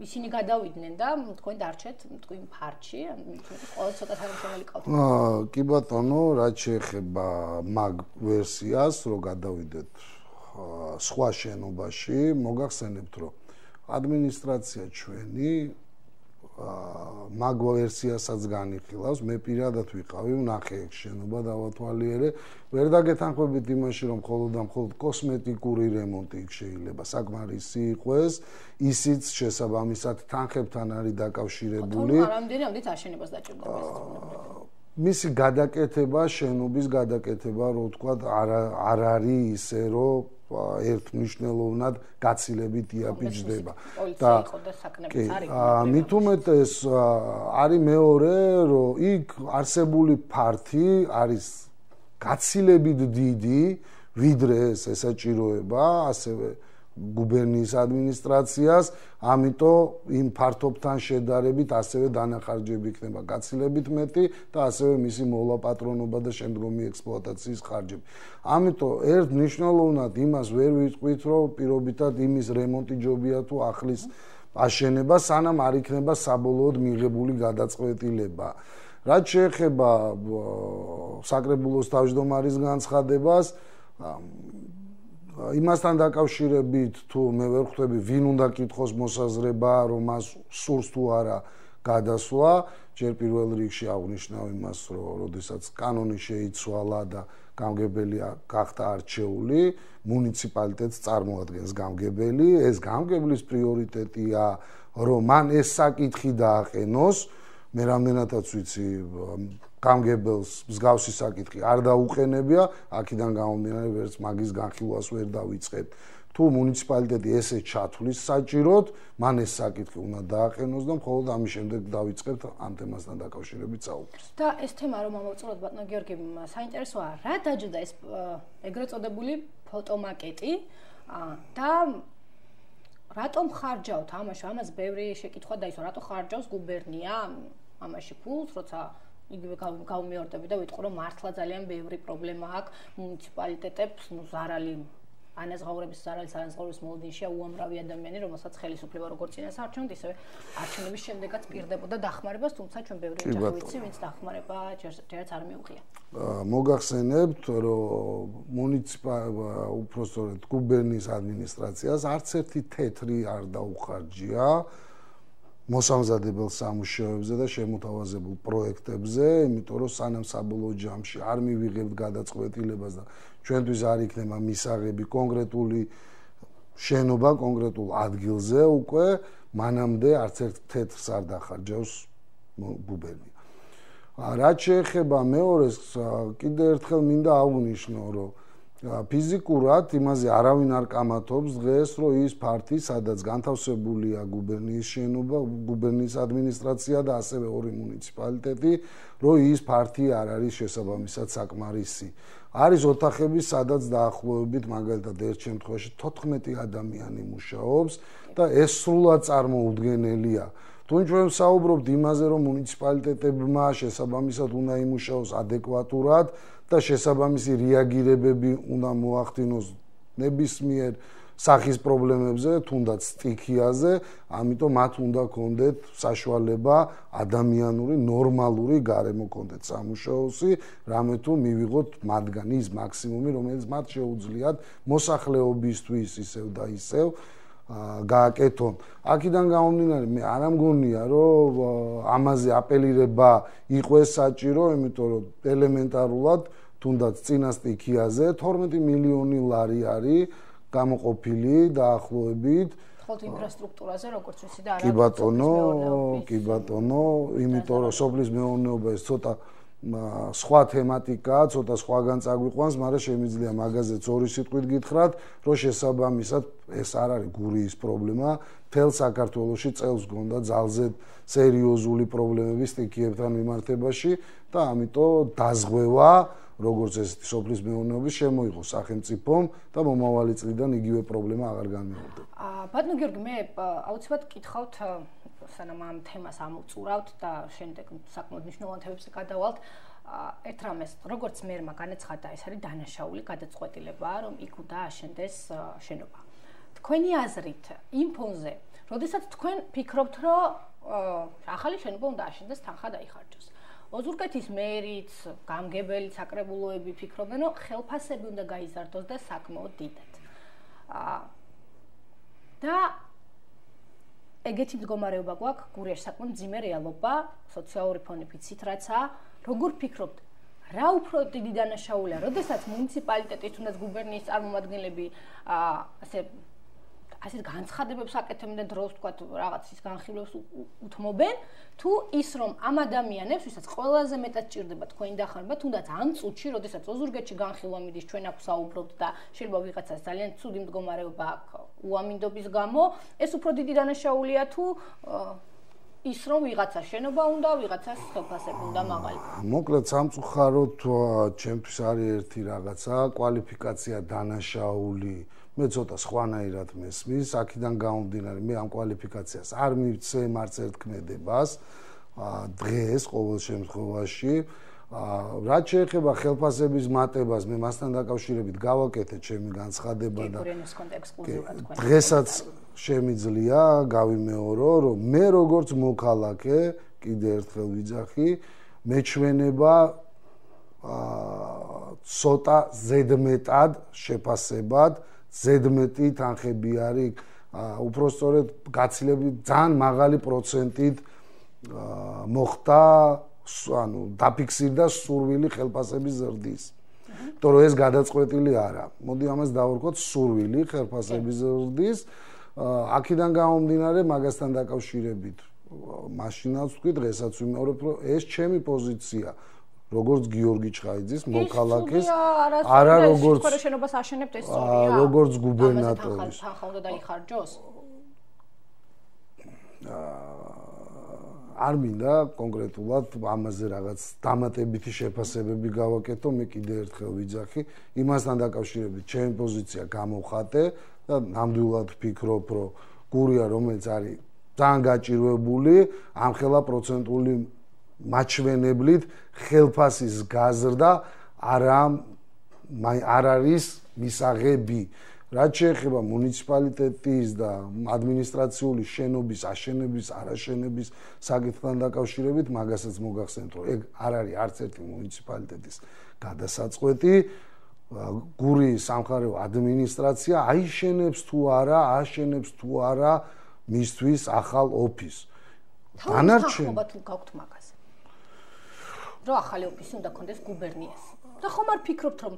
ისინი გადავიდნენ და თქვენ დარჩეთ თქვენ ფარჩი, ყველა ცოტა თანამშრომელი ყავთ. კი ბატონო, რაც შეეხება მაგ ვერსიას, რომ გადავიდეთ სხვა შენობაში, მოგახსენებთ, რომ ადმინისტრაცია ჩვენი მაგ ვერსიასაც განიხილავს, მე პირადად ვიყავი, ვნახე ეგ შენობა დავათვალიერე, ვერ დაგეთანხმებით იმაში, რომ მხოლოდ და მხოლოდ კოსმეტიკური რემონტი იქ შეიძლება საკმარისი იყოს, ისიც შესაბამისად თანხებთან არის დაკავშირებული. რამდენადაც აშენებას დაჭირდება ეს. მისი გადაკეთება, შენობის გადაკეთება, რო ვთქვა, არ არის ისე, რომ ერთმნიშვნელოვნად გაცილებით იაფიჯდება და მით უმეტეს არის მეორე, რომ იქ არსებული ფართი არის გაცილებით დიდი, ვიდრე ეს ესაჭიროება ასევე გუბერნიის ადმინისტრაციას, ამიტომ იმ ფართობთან შედარებით ასევე დანახარჯები იქნება გაცილებით მეტი და ასევე მისი მოლაპატრონობა და შემდგომი ექსპლუატაციის ხარჯები. ამიტომ ერთ მნიშვნელოვნად იმას ვერ ვიტყვით, რომ პირობითად იმის რემონტი ჯობია თუ ახლის აშენება, სანამ არ იქნება საბოლოოდ მიღებული გადაწყვეტილება. რაც შეეხება საკრებულოს თავმჯდომარის განცხადებას, იმასთან დაკავშირებით თუ მე ვერ ხვდები ვინ უნდა კითხოს მოსაზრება, რომ მას სურს თუ არა გადასვლა, ჯერ პირველ რიგში აღნიშნავ იმას, რომ როდესაც კანონი შეიცვალა და გამგებელი გახდა არჩეული, მუნიციპალიტეტს წარმოადგენს გამგებელი, ეს გამგებლის პრიორიტეტია, რომ მან ეს საკითხი დააყენოს, მე რამდენადაც ვიცი გამგებელს მსგავსი საკითხი არ დაუყენებია, აქედან გამომდინარე ვერც მაგის განხილვას ვერ დავიწყებ. თუ მუნიციპალიტეტი ესე ჩათვლის საჭიროდ, მან ეს საკითხი უნდა დააყენოს და მხოლოდ ამის შემდეგ დავიწყებთ ამ თემასთან დაკავშირებით საუბარს. და ეს თემა რომ ამოვწუროთ ბატონო გიორგი, საინტერესოა, რა დაჯდა ეს ეგრეთ წოდებული ფოტომაკეტი და რატომ ხარჯავთ ამაში? ამას ბევრი შეკითხვა დაისვა, რატო ხარჯავს გუბერნია ამაში ფულს, როცა იგივე გავმეორდები და ვიტყვი, რომ მართლა ძალიან ბევრი პრობლემა აქვს მუნიციპალიტეტებს, ზარალი ანაზღაურების ზარალის ანაზღაურების მოლოდინშია უამრავი ადამიანი, რომელსაც ხელისუფლება როგორც წინასაარჩევნოდ, ისევე არჩევნების შემდეგაც პირდებოდა დახმარებას, თუმცა ჩვენ ბევრი ოჯახი ვიცი, ვინც დახმარება ჯერაც არ მიუღია. მოგახსენებთ, რომ უпростоრედ გუბერნიის ადმინისტრაციას არც ერთი თეთრი არ დაუხარჯია მოსამზადებელ სამუშაოებზე და შემოთავაზებულ პროექტებზე, იმიტომ რომ სანამ საბოლოო ჯამში არ მივიღებთ გადაწყვეტილებას და ჩვენთვის არ იქნება მისაღები კონკრეტული შენობა კონკრეტულ ადგილზე, უკვე მანამდე არც ერთ თეთრს არ დახარჯავს გუბერნია. რაც შეეხება მეორეს, კიდევ ერთხელ მინდა აღვნიშნო, რომ ფიზიკურად იმაზე არავინ არ კამათობს დღეს, რომ ის ფართი, სადაც განთავსებულია გუბერნიის შენობა, გუბერნიის ადმინისტრაცია და ასევე ორი მუნიციპალიტეტი, რომ ის ფართი არ არის შესაბამისად საკმარისი. არის ოთახები, სადაც დაახლოებით მაგალითად ერთ შემთხვევაში 14 ადამიანი მუშაობს და ეს სრულად წარმოუდგენელია. თუ ჩვენ საუბრობთ იმაზე, რომ მუნიციპალიტეტებმა შესაბამისად უნდა იმუშაოს ადეკვატურად და შესაბამისი რეაგირებები უნდა მოახდინოს ნებისმიერ სახის პრობლემებზე, თუნდაც სტიქიაზე, ამიტომ მათ უნდა კონდეთ საშუალება ადამიანური, ნორმალური გარემო კონდეთ სამუშაოსი, რამე თუ მივიღოთ მათგან ის მაქსიმუმი, რომელიც მათ შეუძლიათ მოსახლეობისთვის ისევ და ისევ გააკეთონ. აქედან გამომდინარე, მე არ ამგონია, რომ ამაზე აპელირება იყოს საჭირო, იმიტომ რომ ელემენტარულად თუნდაც წინა სტიქიაზე 12 მილიონი ლარი არის გამოყოფილი დაახლოებით ხოლმე ინფრასტრუქტურაზე როგორც ვიცი და არა კი ბატონო, იმიტომ რომ სოფლის მეურნეობა ეს ცოტა სხვა თემატიკაა, ცოტა სხვაგან წაგვიყვანს, მაგრამ შემიძლია მაგაზეც ორი სიტყვით გითხრათ, რომ შესაბამისად ეს არ არის გურიის პრობლემა, მთელ საქართველოში წელს გონდა ძალზე სერიოზული პრობლემები სტიქიებთან მიმართებაში და ამიტომ დაზღვევა როგორც ესეთი სოფლის მეურნეობის შემოიღო სახელმწიფომ და მომავალი წლიდან იგივე პრობლემა აღარ განმეორდება. ბატონო გიორგი, მე აუცილებლად გკითხავთ, სანამ ამ თემას ამოვწურავთ და შემდეგ საკმაოდ მნიშვნელოვან თემებზე გადავალთ. ერთ რამეს, როგორც მერმა განაცხადა, ეს არის დანაშაული გადაწყვეტილება, რომ იქ უნდა აშენდეს შენობა. თქვენი აზრით, იმ ფონზე, როდესაც თქვენ ფიქრობთ, რომ ახალი შენობა უნდა აშენდეს, თანხა დაიხარჯოს. ოზურგეთის მერიც, გამგებელიც, საკრებულოები ფიქრობენ, რომ ხელფასები უნდა გაიზარდოს და საკმაოდ დიდად. და ეგეთი მდგომარეობა გვაქვს, გურიაში საკმაოდ მძიმე რეალობა, სოციალური ფონი ვიცით რაცა, როგორ ფიქრობთ, რა უფრო დიდი დანაშაულია, როდესაც მუნიციპალიტეტის თუნდაც გუბერნიის წარმომადგენლები ასეთ განცხადებებს აკეთებენ და დროს თქვა რაღაც ის განხილვებს უთმობენ, თუ ის რომ ამ ადამიანებს, ვისაც ყველაზე მეტად ჭირდება თქვენი დახმარება, თუნდაც ამ წუთში, როდესაც ოზურგეთში განხილვა მიდის, ჩვენ აქ საუბრობთ და შეიძლება ვიღაცას ძალიან ცუდი მდგომარეობა აქვს უამინდობის გამო, ეს უფრო დიდი დანაშაულია თუ ის რომ ვიღაცა შენობა უნდა, ვიღაცას ხელფასები უნდა მაღალი. მოკლედ სამწუხაროდ ჩემთვის არის ერთი რაღაცა, კვალიფიკაცია დანაშაული მე ცოტა სხვანაირად მესმის, აქედან გამომდინარე, მე ამ კვალიფიკაციას არ მივცემ არც ერთ ქმედებას დღეს ყოველ შემთხვევაში. რაც შეეხება ხელფასების მატებას, მე მასთან დაკავშირებით გავაკეთე ჩემი განცხადება და დღესაც შემიძლია გავიმეორო, რომ მე როგორც მოქალაქე, კიდე ერთხელ ვიძახი, მეჩვენება ცოტა ზედმეტად შეფასებად ზედმეტი თანხები არის, უпростоრედ გაცილებით ძალიან მაღალი პროცენტით მოხდა, ანუ დაფიქსირდა სურვილი ხელფასების ზრდის. იმიტომ რომ ეს გადაწყვეტილი არა. მოდი ამას დავარქოთ სურვილი ხელფასების ზრდის. აქედან გამომდინარე, მაგასთან დაკავშირებით მაშინაც ვთქვი, დღესაც ვიმეორებ, რომ ეს ჩემი პოზიცია როგორც გიორგი ჩხაიძის მოქალაქეს არა როგორც შენობას აშენებთ ეს სწორია როგორც გუბერნატორის თანხა უნდა დაიხარჯოს არ მინდა კონკრეტულად ამაზე რაღაც დამატებითი შეფასებები გავაკეთო, მე კიდე ერთხელ ვიძახი, იმასთან დაკავშირებით ჩემი პოზიცია გამოვხატე და ნამდვილად ვფიქრობ, რომ გურია რომელიც არის ძალიან გაჭირვებული, ამხელა პროცენტული მაჩვენებლით ხელფასის გაზრდა არ არის მისაღები. რაც შეეხება მუნიციპალიტეტის და ადმინისტრაციული შენობის აშენების, არაშენების საკითხთან დაკავშირებით, მაგასაც მოგახსენებთ, რომ ეგ არ არის არც ერთი მუნიციპალიტეტის გადასაწყვეტი. გურიის სამხარეო ადმინისტრაცია აიშენებს თუ არა, აშენებს თუ არა მისთვის ახალ ოფისს. თანხმობა თუ გაქვთ მაგაზე. რა ახალი ოფისი უნდა კონდეს გუბერნიას. და ხომ არ ფიქრობთ რომ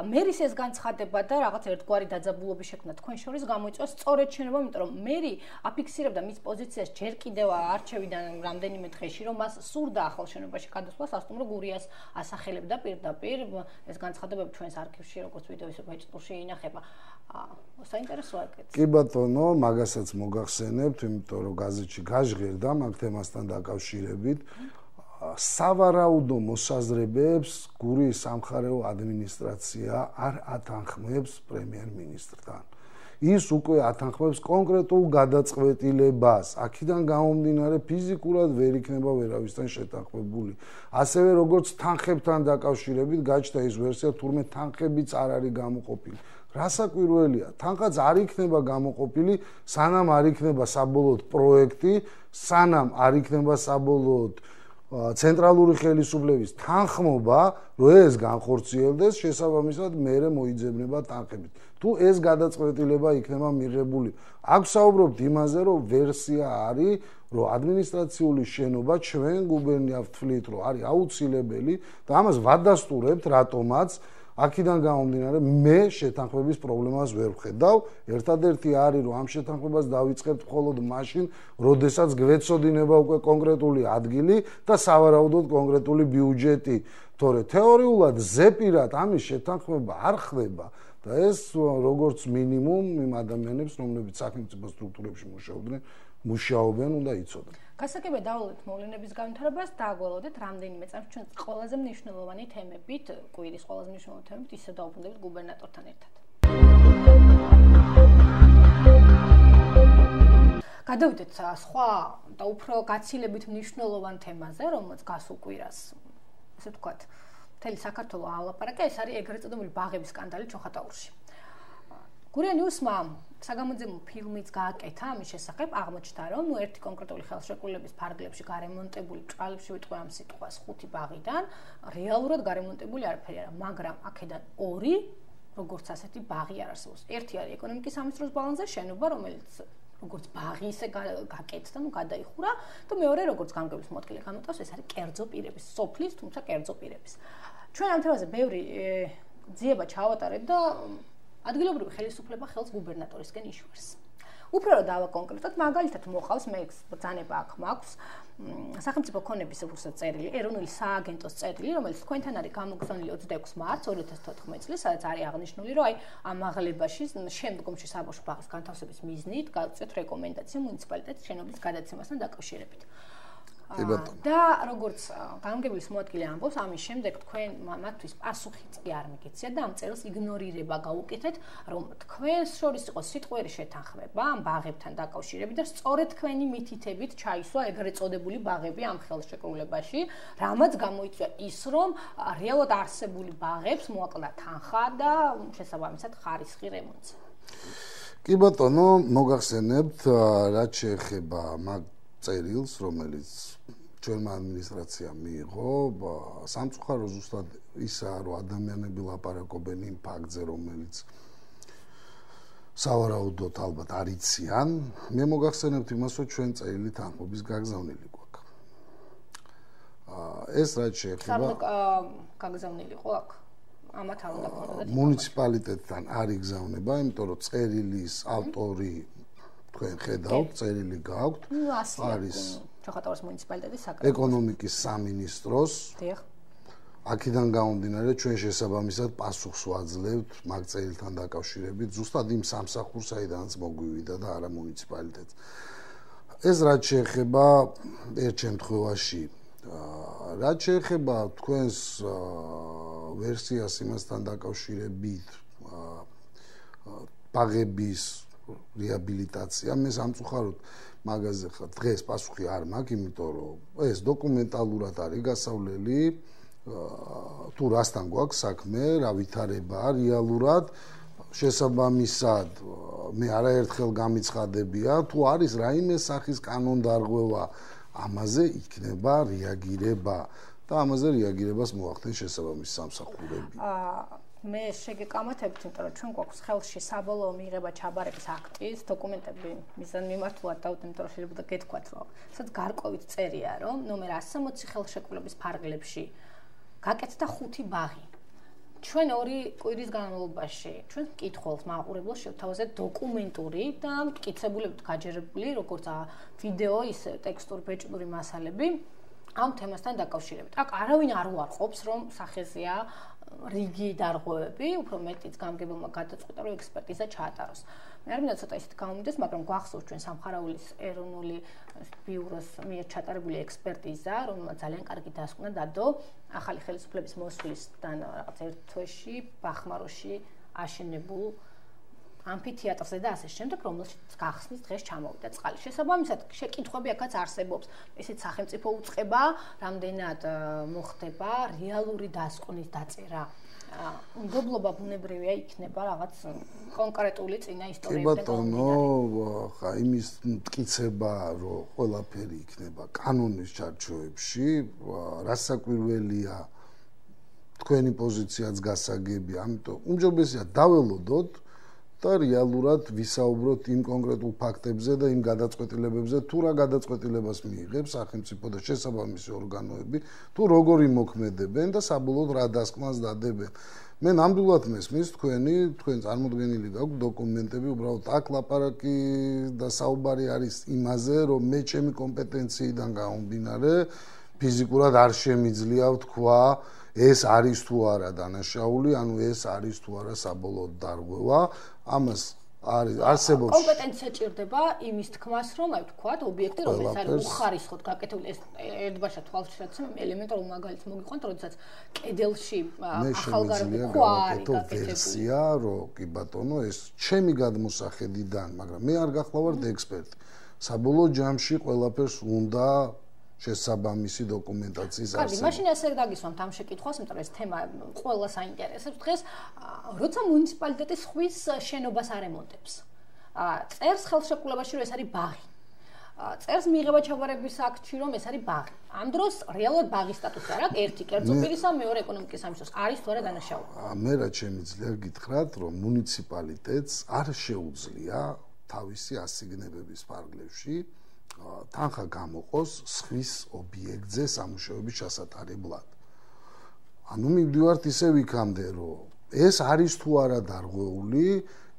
მერის ეს განცხადება და რაღაც ერთგვარი დაძაბულობის შექმნა თქვენ შორის გამოიწვია სწორედ შენობა, იმიტომ რომ მერი აფიქსირებდა მის პოზიციას ჯერ კიდევ არჩევიდან რამდენიმე დღეში, რომ მას სურდა ახალ შენობაში გადასვლა, სასტუმრო გურიას ასახელებდა პირდაპირ ეს განცხადებები ჩვენს არქივში როგორც ვიდეო ისე ფეჭტურში ინახება. საინტერესოა ეგეც. კი ბატონო, მაგასაც მოგახსენებთ, იმიტომ რომ გაზეთში გაჟღერდა მაგ თემასთან დაკავშირებით. სავარაუდო მოსაზრებებს გურიის სამხარეო ადმინისტრაცია არ ათანხმებს პრემიერ-მინისტრთან. ის უკვე ათანხმებს კონკრეტულ გადაწყვეტილებას. აქედან გამომდინარე ფიზიკურად ვერ იქნება ვერავისთან შეთანხმებული. ასევე როგორც თანხებთან დაკავშირებით გაჩნდა ის ვერსია, თურმე თანხებიც არ არის გამოყოფილი. რასაკვირველია, თანხაც არ იქნება გამოყოფილი, სანამ არ იქნება საბოლოოდ პროექტი, სანამ არ იქნება საბოლოოდ ცენტრალური ხელისუფლების თანხმობა, რომ ეს განხორციელდეს, შესაბამისად მერე მოიძებნება თანხებით. თუ ეს გადაწყვეტილება იქნება მიღებული, აქ საუბრობთ იმაზე, რომ ვერსია არის, რომ ადმინისტრაციული შენობა ჩვენ გუბერნია ვთვლით, რომ არის აუცილებელი და ამას ვადასტურებთ, რატომაც აქედან გამომდინარე მე შეთანხმების პრობლემას ვერ ვხედავ. ერთადერთი არის რომ ამ შეთანხმებას დავიწყებთ მხოლოდ მაშინ, როდესაც გვეცოდინება უკვე კონკრეტული ადგილი და სავარაუდოდ კონკრეტული ბიუჯეტი. თორე თეორიულად ზეპირად ამის შეთანხმება არ ხდება და ეს როგორც მინიმუმ იმ ადამიანებს, რომლებიც სახელმწიფო სტრუქტურებში მუშაობენ, უნდა იცოდონ. გასაგებია დავალოთ მოვლენების განვითარებას და აგველოდეთ რამდენიმე წამს ჩვენ ყველაზე მნიშვნელოვანი თემებით, კვირის ყველაზე მნიშვნელოვანი თემებით ისევ დავუბრუნდებით გუბერნატორთან ერთად. გადავიდეთ სხვა და უფრო გაცილებით მნიშვნელოვან თემაზე, რომელიც გასულ კვირას, ასე ვთქვათ, მთელი საქართველო ალაპარაკა, ეს არის ეგრეთ წოდებული ბაღების სკანდალი ჩოხატაურში. გურია ნიუსმა საგამოძიებო ფილმიც გააკეთა ამის შესახებ, აღმოჩნდა რომ ერთი კონკრეტული ხელშეკრულების ფარგლებში გარემონტებული ბრჭყალებში ვიტყვი ამ სიტყვას 5 ბაღიდან რეალურად გარემონტებული არაფერი არა, მაგრამ აქედან 2 როგორც ასეთი ბაღი არ არსებობს. ერთი არის ეკონომიკის სამინისტროს ბალანსზე შენობა, რომელიც როგორც ბაღი ისე გაკეთდა, გადაიხურა და მეორე როგორც გამგებლის მოადგილე გამოტავს, ეს არის კერძო პირების, სოფლის, თუმცა კერძო პირების. ჩვენ ამ თემაზე ბევრი ძიება ჩავატარეთ და ადგილობრივი ხელისუფლება ხელს გუბერნატორისკენ იშურს. უფრო რომ დავაკონკრეტოთ, მაგალითად მოყავს მე ბრძანება აქ მაქვს სახელმწიფო ქონების უბრალოდ წერილი, ეროვნული სააგენტოს წერილი, რომელიც თქვენთან არის გამოგზავნილი 26 მარტს 2014 წლის, სადაც არის აღნიშნული, რომ აი ამ აღლებაში შემდგომში საბავშვო ბაღის განთავსების მიზნით გავწევთ რეკომენდაცია მუნიციპალიტეტის შენობის გადაცემასთან დაკავშირებით. და როგორც გამგებლის მოადგილე ამბობს, ამის შემდეგ თქვენ მათთვის პასუხიც კი არ მიგეცია და ამ წერილს იგნორირება გაუკეთეთ, რომ თქვენს შორის იყო სიტყვიერი შეთანხმება ამ ბაღებთან დაკავშირებით და სწორედ თქვენი მითითებით ჩაისვა ეგრეთ წოდებული ბაღები ამ ხელშეკრულებაში, რამაც გამოიწვია ის, რომ რეალურად არსებული ბაღებს მოაკლა თანხა და შესაბამისად ხარისხი რემონტზე. კი ბატონო, მოგახსენებთ, რაც შეეხება მაგ წერილს, რომელიც ჩვენმა ადმინისტრაციამ მიიღო, სამწუხარო ზუსტად ისაა, რომ ადამიანები ლაპარაკობენ იმ ფაქტზე, რომელიც სავარაუდოდ ალბათ არ იციან. მე მოგახსენებთ იმას, რომ ჩვენ წერილი თანხმობის გაგზავნილი გვაქვს. ეს რაც შეეხება გაგზავნილი ხო აქ? ამათ არ უნდა გქონდეთ. მუნიციპალიტეტთან არ იგზავნება, იმიტომ რომ წერილის ავტორი თქვენ ხედავთ, წერილი გაქვთ, არის ჩოხატაურის მუნიციპალიტეტის ეკონომიკის სამინისტროს. დიახ. აქედან გამომდინარე ჩვენ შესაბამისად პასუხს ვაძლევთ მაგ წერილთან დაკავშირებით, ზუსტად იმ სამსახურს, საიდანაც მოგვივიდა და არა მუნიციპალიტეტს. ეს რაც შეეხება ერთ შემთხვევაში, რაც შეეხება თქვენს ვერსიას იმასთან დაკავშირებით, ბაღების რეაბილიტაცია, მე სამწუხაროდ მაგაზე დღეს პასუხი არ მაქვს, იმიტომ რომ ეს დოკუმენტალურად არის გასავლელი, თუ რასთან გვაქვს საქმე, რა ვითარებაა რეალურად, შესაბამისად მე არაერთხელ გამიცხადებია, თუ არის რაიმე სახის კანონდარღვევა, ამაზე იქნება რეაგირება და ამაზე რეაგირებას მოახდენ შესაბამისი სამსახურები. მე შეგეკამათებთ, იმიტომ რომ ჩვენ გვაქვს ხელში საბოლოო მიღება ჩაბარების აქტის დოკუმენტები მიზანმიმართულად დავთ, იმიტომ რომ შეიძლება გეთქვათ, რომ სადაც გარკვევით წერია, რომ ნომერ 160 ხელშეკრულების ფარგლებში გაკეთდა 5 ბაღი. ჩვენ 2 კვირის განმავლობაში ჩვენ მკითხველს მაყურებელს შევთავაზეთ დოკუმენტური და მტკიცებულებით გაჯერებული, როგორც ვიდეო, ისე ტექსტური ბეჭდური მასალები ამ თემასთან დაკავშირებით. აქ არავინ არ უარყოფს, რომ სახეზეა რიგი დარღვევები, უფრო მეტიც გამგებელმა გადაწყვიტა, რომ ექსპერტიზა ჩაატაროს. მე არ მინდა ცოტა ისეთ გამომიდეს, მაგრამ გვახსოვს ჩვენ სამხარაულის ეროვნული ბიუროს მიერ ჩატარებული ექსპერტიზა, რომელმაც ძალიან კარგი დასკვნა დადო ახალი ხელისუფლების მოსვლისთან რაღაც ერთ თვეში ბახმაროში აშენებულ ამფითეატრზე და ასე შემდეგ, რომელშიც გახსნის დღეს ჩამოვიდა წყალი. შესაბამისად, შეკითხვები აქაც არსებობს. ესეც სახელმწიფო უწყება, რამდენად მოხდება რეალური დასკვნის დაწერა. უნდობლობა ბუნებრივია იქნება რაღაც კონკრეტული წინა ისტორიებიდან. კი ბატონო, ხა იმის მტკიცება, რომ ყველაფერი იქნება კანონის ჩარჩოებში, რასაკვირველია თქვენი პოზიციაც გასაგებია, ამიტომ უმჯობესია დაველოდოთ და რეალურად ვისაუბროთ იმ კონკრეტულ ფაქტებზე და იმ გადაწყვეტილებებზე, თუ რა გადაწყვეტილებას მიიღებს სახელმწიფო და შესაბამისი ორგანოები, თუ როგორ იმოქმედებენ და საბოლოოდ რა დასკვნას დადებენ. მე ნამდვილად მესმის თქვენ წარმოდგენილი გაქვთ დოკუმენტები, უბრალოდ აქ ლაპარაკი და საუბარი არის იმაზე, რომ მე ჩემი კომპეტენციიდან გამომდინარე ფიზიკურად არ შემიძლია ვთქვა ეს არის თუ არა დანაშაული, ანუ ეს არის თუ არა საბოლოოდ დარღვევა. ამას არსებობს კომპეტენცია ჭირდება იმის თქმას, რომ აი ვთქვათ, ობიექტი რომელიც არის უხარისხოდ გაკეთებული, ეს ერთბაშა თვალშიჩემ ელემენტარულ მაგალითს მოგიყვანთ, როდესაც კედელში ახალგაზრდა ქვა არის გაკეთებული. რომ კი ბატონო, ეს ჩემი გადმოსახედიდან, მაგრამ მე არ გახლავართ ექსპერტი. საბოლოო ჯამში ყველაფერს უნდა შესაბამისი დოკუმენტაციის არსებობა. კარგი, მაშინ ასე დაგისვამთ ამ შეკითხვას, იმიტომ რომ ეს თემა ყველას აინტერესებს. დღეს როცა მუნიციპალიტეტი ხვის შენობას არემონტებს, წერს ხელშეკრულებაში, რომ ეს არის ბაღი. წერს მიღება ჩაბარების აქტში, რომ ეს არის ბაღი. ამ დროს რეალურად ბაღის სტატუსი არ აქვს, ერთი კერძო პირისა, მეორე ეკონომიკის სამინისტროს არის თუ არა დანაშაული. მე რაც შემიძლია გითხრათ, რომ მუნიციპალიტეტს არ შეუძლია თავისი ასიგნებების ფარგლებში თანხა გამოყოს სხვის ობიექტზე სამუშაოების ჩასატარებლად. ანუ მივდივართ ისევ იქამდე, რომ ეს არის თუ არა დარღვეული,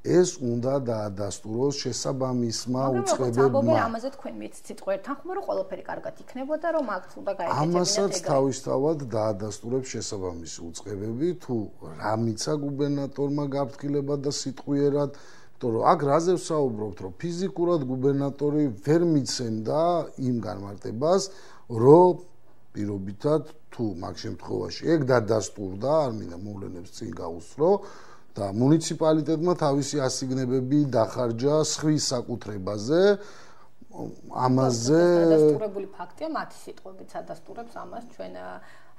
ეს უნდა დაადასტუროს შესაბამისმა უწყებებმა. მაგრამ ამაზე თქვენ მიცით ყველა თანხმობა, რომ ყველაფერი კარგად იქნებოდა, რომ აქ უნდა გაეკეთებინა. ამასაც თავისთავად დაადასტურებს შესაბამისი უწყებები, თუ რა მიცა გუბერნატორმა გაფრთხილება და სიტყვიერად რომ აქ რაზე ვსაუბრობთ, რომ ფიზიკურად გუბერნატორი ვერ მიცემდა იმ განმარტებას, რომ პირობითად თუ მაგ შემთხვევაში ეგ დადასტურდა, არ მინდა მოვლენებს წინ გაუსწრო და მუნიციპალიტეტმა თავისი ასიგნებები დახარჯა სხვის საკუთრებაზე. ამაზე დადასტურებული ფაქტია, მათი სიტყვებით ადასტურებს ამას ჩვენ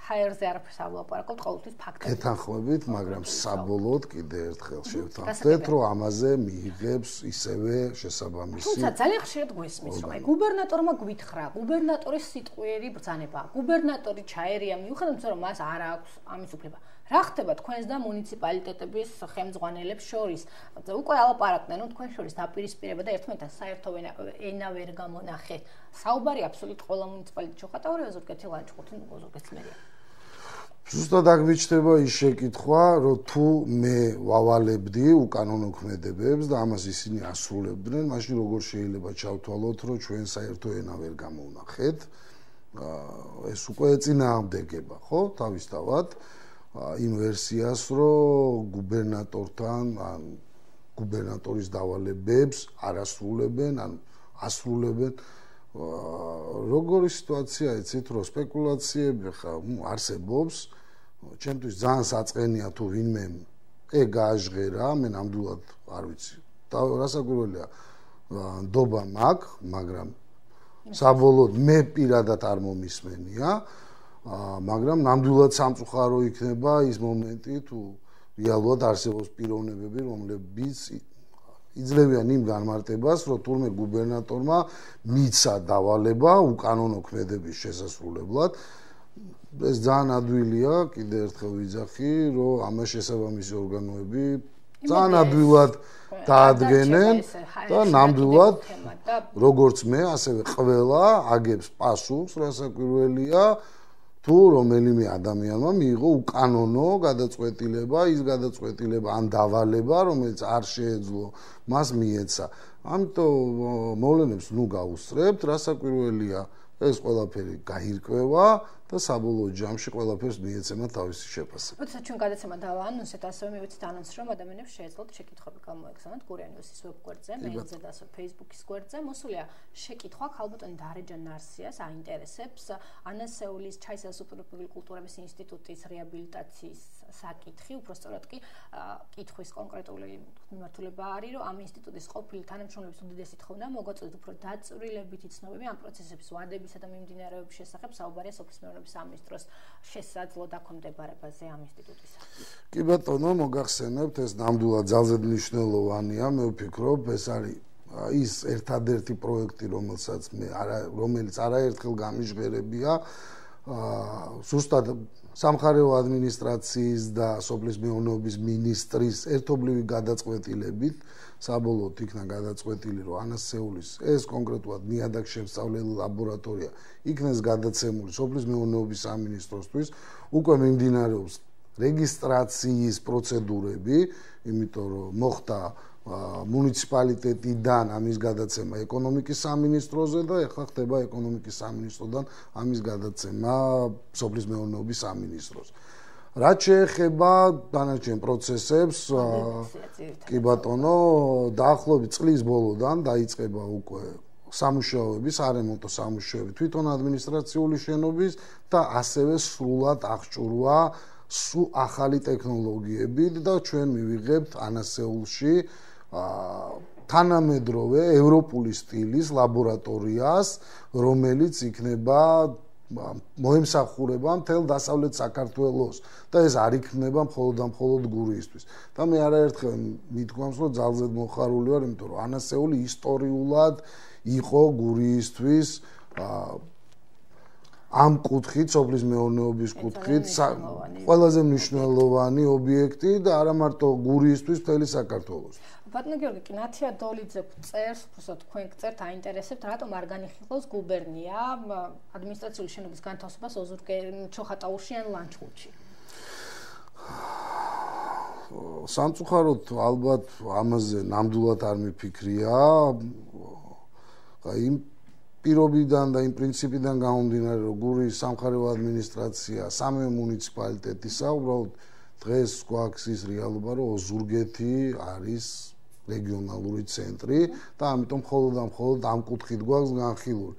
ჰაერზე არაფერს არ ვლაპარაკობთ, ყოველთვის ფაქტები. ეთანხმებით, მაგრამ საბოლოოდ კიდე ერთხელ შევთანხმდეთ, რომ ამაზე მიიღებს ისევე შესაბამისი. თუმცა ძალიან ხშირად გვესმის, რომ აი გუბერნატორმა გვითხრა, გუბერნატორის სიტყვიერი ბრძანება, გუბერნატორი ჩაერია, მიუხედავად იმისა, რომ მას არ აქვს ამის უფლება. რა ხდება თქვენს და მუნიციპალიტეტების ხელმძღვანელებს შორის? უკვე ალაპარაკდნენ, რომ თქვენ შორის დაპირისპირება და ერთმანეთთან საერთო ენა ვერ გამონახეთ. საუბარი აბსოლუტურად ყველა მუნიციპალიტეტში ხდება, რომ ზურგეთი ლანჩხუთი ზურგეთი მერია. ზუსტად აქ მიჩნდება ის შეკითხვა, რომ თუ მე ვავალებდი უკანონო ქმედებებს და ამას ისინი ასრულებდნენ, მაშინ როგორ შეიძლება ჩავთვალოთ, რომ ჩვენ საერთო ენა ვერ გამოვნახეთ? ეს უკვე ეწინააღმდეგება, ხო, თავისთავად იმ ვერსიას, რომ გუბერნატორთან ან გუბერნატორის დავალებებს არ ასრულებენ, ან ასრულებენ. როგორი სიტუაცია იცით, რომ სპეკულაციები ხა არსებობს, ჩემთვის ძალიან საწყენია თუ ვინმე ეგ გააჟღერა, მე ნამდვილად არ ვიცი. და რასაკვირველია, ნდობა მაქვს, მაგრამ საბოლოოდ მე პირადად არ მომისმენია, მაგრამ ნამდვილად სამწუხარო იქნება ის მომენტი, თუ რეალურად არსებობს პიროვნებები, რომლებიც იძლევიან იმ განმარტებას, რომ თურმე გუბერნატორმა მიცა დავალება უკანონო ქმედების შესასრულებლად ეს ძალიან ადვილია, კიდე ერთხელ ვიძახი, რომ ამას შესაბამისი ორგანოები ძალიან ადვილად დაადგენენ და ნამდვილად როგორც მე, ასევე ყველა აგებს პასუხს, რასაკვირველია, თუ რომელიმე ადამიანმა მიიღო უკანონო გადაწყვეტილება, ის გადაწყვეტილება ან დავალება, რომელიც არ შეეძლო მას მიეცა. ამიტომ მოვლენებს ნუ გაუსწრებთ, რასაკვირველია, ეს ყველაფერი გაირკვევა და საბოლოო ჯამში ყველაფერს მიეცემა თავისი შეფასება. როდესაც ჩვენ გადაცემა დავაანონსეთ, ასევე მივეცით ანონსს, რომ ადამიანებს შეეძლოთ შეკითხვები გამოეგზავნათ Korean News-ის ვებ-გვერდზე, მეილზე და ასევე Facebook-ის გვერდზე. მოსულია შეკითხვა ქალბატონი დარეჯან ნარსიას აინტერესებს ანასეულის ჩაისა სუპერპუბლიკური კულტურების ინსტიტუტის რეაბილიტაციის საკითხი, უბრალოდ კი კითხვის კონკრეტული მიმართულება არის, რომ ამ ინსტიტუტის ყოფილი თანამშრომლების უდიდესი თხოვნა მოგვაწოდეთ უფრო დაწვრილებითი ცნობები ამ პროცესების ვადებისა და მიმდინარეობების შესახებ საუბარია სოფლის მეურნეობის სამინისტროს შესაძლო დაქვემდებარებაზე ამ ინსტიტუტისა. კი ბატონო, მოგახსენებთ, ეს ნამდვილად ძალზედ მნიშვნელოვანია, მე ვფიქრობ, ეს არის ის ერთადერთი პროექტი, რომელიც არაერთხელ გამიჟღერებია, ზუსტად სამხარეო ადმინისტრაციის და სოფლის მეურნეობის მინისტრის ერთობლივი გადაწყვეტილებით საბოლოოდ იქნა გადაწყვეტილი, რომ ანასეულის ეს კონკრეტულად ნიადაგ-შემსწავლელი ლაბორატორია იქნეს გადაცემული სოფლის მეურნეობის სამინისტროსთვის, უკვე მიმდინარეობს რეგისტრაციის პროცედურები, იმიტომ რომ მოხდა მუნიციპალიტეტიდან ამის გადაცემა ეკონომიკის სამინისტროზე და ეხლა ხდება ეკონომიკის სამინისტროდან ამის გადაცემა სოფლის მეურნეობის სამინისტროს. რაც შეეხება დანარჩენ პროცესებს, კი ბატონო, დაახლოებით წლის ბოლოდან დაიწყება უკვე სამუშაოები, სარემონტო სამუშაოები თვითონ ადმინისტრაციული შენობის და ასევე სრულად აღჭურვა ახალი ტექნოლოგიებით და ჩვენ მივიღებთ ანასეულში თანამედროვე ევროპული სტილის ლაბორატორიას, რომელიც იქნება მოემსახურება მთელ დასავლეთ საქართველოს და ეს არ იქნება მხოლოდ გურიისთვის. და მე არაერთხელ მithქვამს, რომ ძალზედ მოხარული ვარ, იმიტომ რომ ანასეული ისტორიულად იყო გურიისთვის ამ კუთხით, სოფლის მეურნეობის კუთხით, ყველაზე მნიშვნელოვანი ობიექტი და არა მარტო გურიისთვის, მთელი საქართველოს. ბატონო გიორგი, კინათია დოლიძე წერს, უბრალოდ თქვენ გწერთ, აინტერესებთ, რატომ არ განიხილავს გუბერნია ადმინისტრაციული შენობის განთავსებას ჩოხატაურში ან ლანჩხუთში? სამწუხაროდ ალბათ ამაზე ნამდვილად არ მიფიქრია. იმ პირობიდან და იმ პრინციპიდან გამომდინარე, რომ გურიის სამხარეო ადმინისტრაცია სამივე მუნიციპალიტეტისა, უბრალოდ დღეს გვაქვს ის რეალობა, რომ ოზურგეთი არის რეგიონალური ცენტრი და ამიტომ მხოლოდ ამ კუთხით გვაქვს განხილული.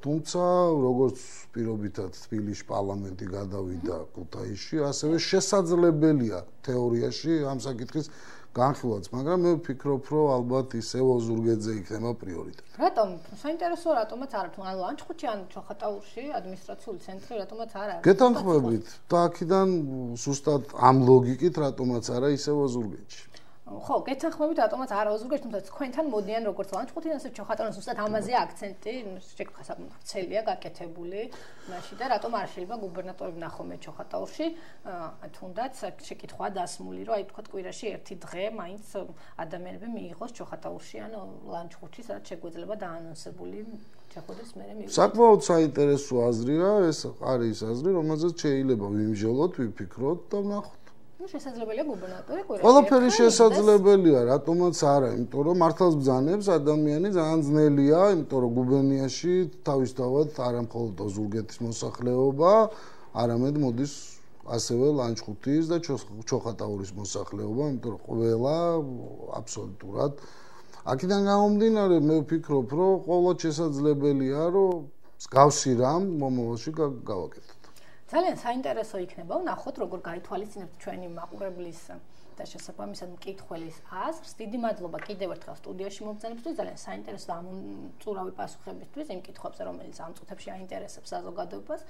თუმცა როგორც პირობითად თბილისში პარლამენტი გადავიდა ქუთაისში, ასევე შესაძლებელია თეორიაში ამ საკითხის განხილვაც, მაგრამ მე ვფიქრობ, რომ ალბათ ისევ ოზურგეთზე იქნება პრიორიტეტი. რატომ? საინტერესოა, რატომაც არა თუ ან ლანჩხუთში, ან ჩოხატაურში ადმინისტრაციული ცენტრი, რატომაც არ არის? გეთანხმებით და აქედან ზუსტად ამ ლოგიკით რატომაც არა ისევ ოზურგეთში. ხო, გეთანხმებით, რატომაც არა ოზურგეთში, თუმცა თქვენთან მოდიან როგორც ლანჩხუთიდან, ასე ჩოხატაურში, ზუსტად ამაზე აქცენტი შეკითხვა საფრთხელია გაკეთებული მაშინ და რატომ არ შეიძლება გუბერნატორი ნახომე ჩოხატაურში, თუნდაც შეკითხვა დასმული, რომ აი თქვა კვირაში ერთი დღე მაინც ადამიანები მიიღოს ჩოხატაურში ან ლანჩხუთში, სადაც შეგვეძლება დაანონსებული შეხვედრის მერე მივიდეთ. საკმაოდ საინტერესო აზრია, ეს არის აზრი, რომელზეც შეიძლება ვიმჟელოთ, ვიფიქროთ და ვნახოთ. შესაძლებელია გუბერნატორი კვირაში. ყველაფერი შესაძლებელია, რატომაც არა, იმიტომ რომ მართლაც ბრძანებს ადამიანი ძალიან ძნელია, იმიტომ რომ გუბერნიაში თავისთავად არა მხოლოდ ოზურგეთის მოსახლეობა, არამედ მოდის ასევე ლანჩხუთის და ჩოხატაურის მოსახლეობა, იმიტომ რომ ყველა აბსოლუტურად აქედან გამომდინარე მე ვფიქრობ, რომ ყოველთ შესაძლებელია, რომ მსგავსი რამ მომავალში გავაკეთოთ. ძალიან საინტერესო იქნება ვნახოთ, როგორ გაითვალისწინებთ ჩვენი მაყურებლის და შესაბამისად მკითხველის აზრს. დიდი მადლობა კიდევ ერთხელ სტუდიაში მობრძანებისთვის, ძალიან საინტერესო და ამომწურავი პასუხებისთვის იმ კითხვებზე, რომელიც ამ წუთებში აინტერესებს საზოგადოებას.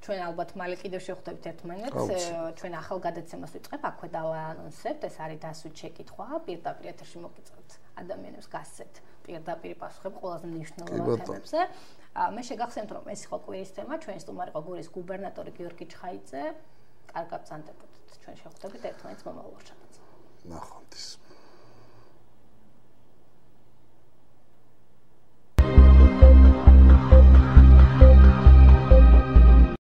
ჩვენ ალბათ მალე კიდევ შევხვდებით ერთმანეთს. ჩვენ ახალ გადაცემას ვიწყებ, აქვე დავაანონსებთ, ეს არის დასვით შეკითხვა, პირდაპირ ეთერში მოგიწევთ ადამიანებს გასცეთ პირდაპირ პასუხები ყველაზე მნიშვნელოვან თემებზე. მე შეგახსენებთ, რომ ეს იყო კვირის თემა, ჩვენი სტუმარი იყო გურიის გუბერნატორი გიორგი ჩხაიძე. კარგად ბრძანდებოდეთ, ჩვენ შევხვდებით ერთმანეთს მომავალ შაბათს. ნახვამდის.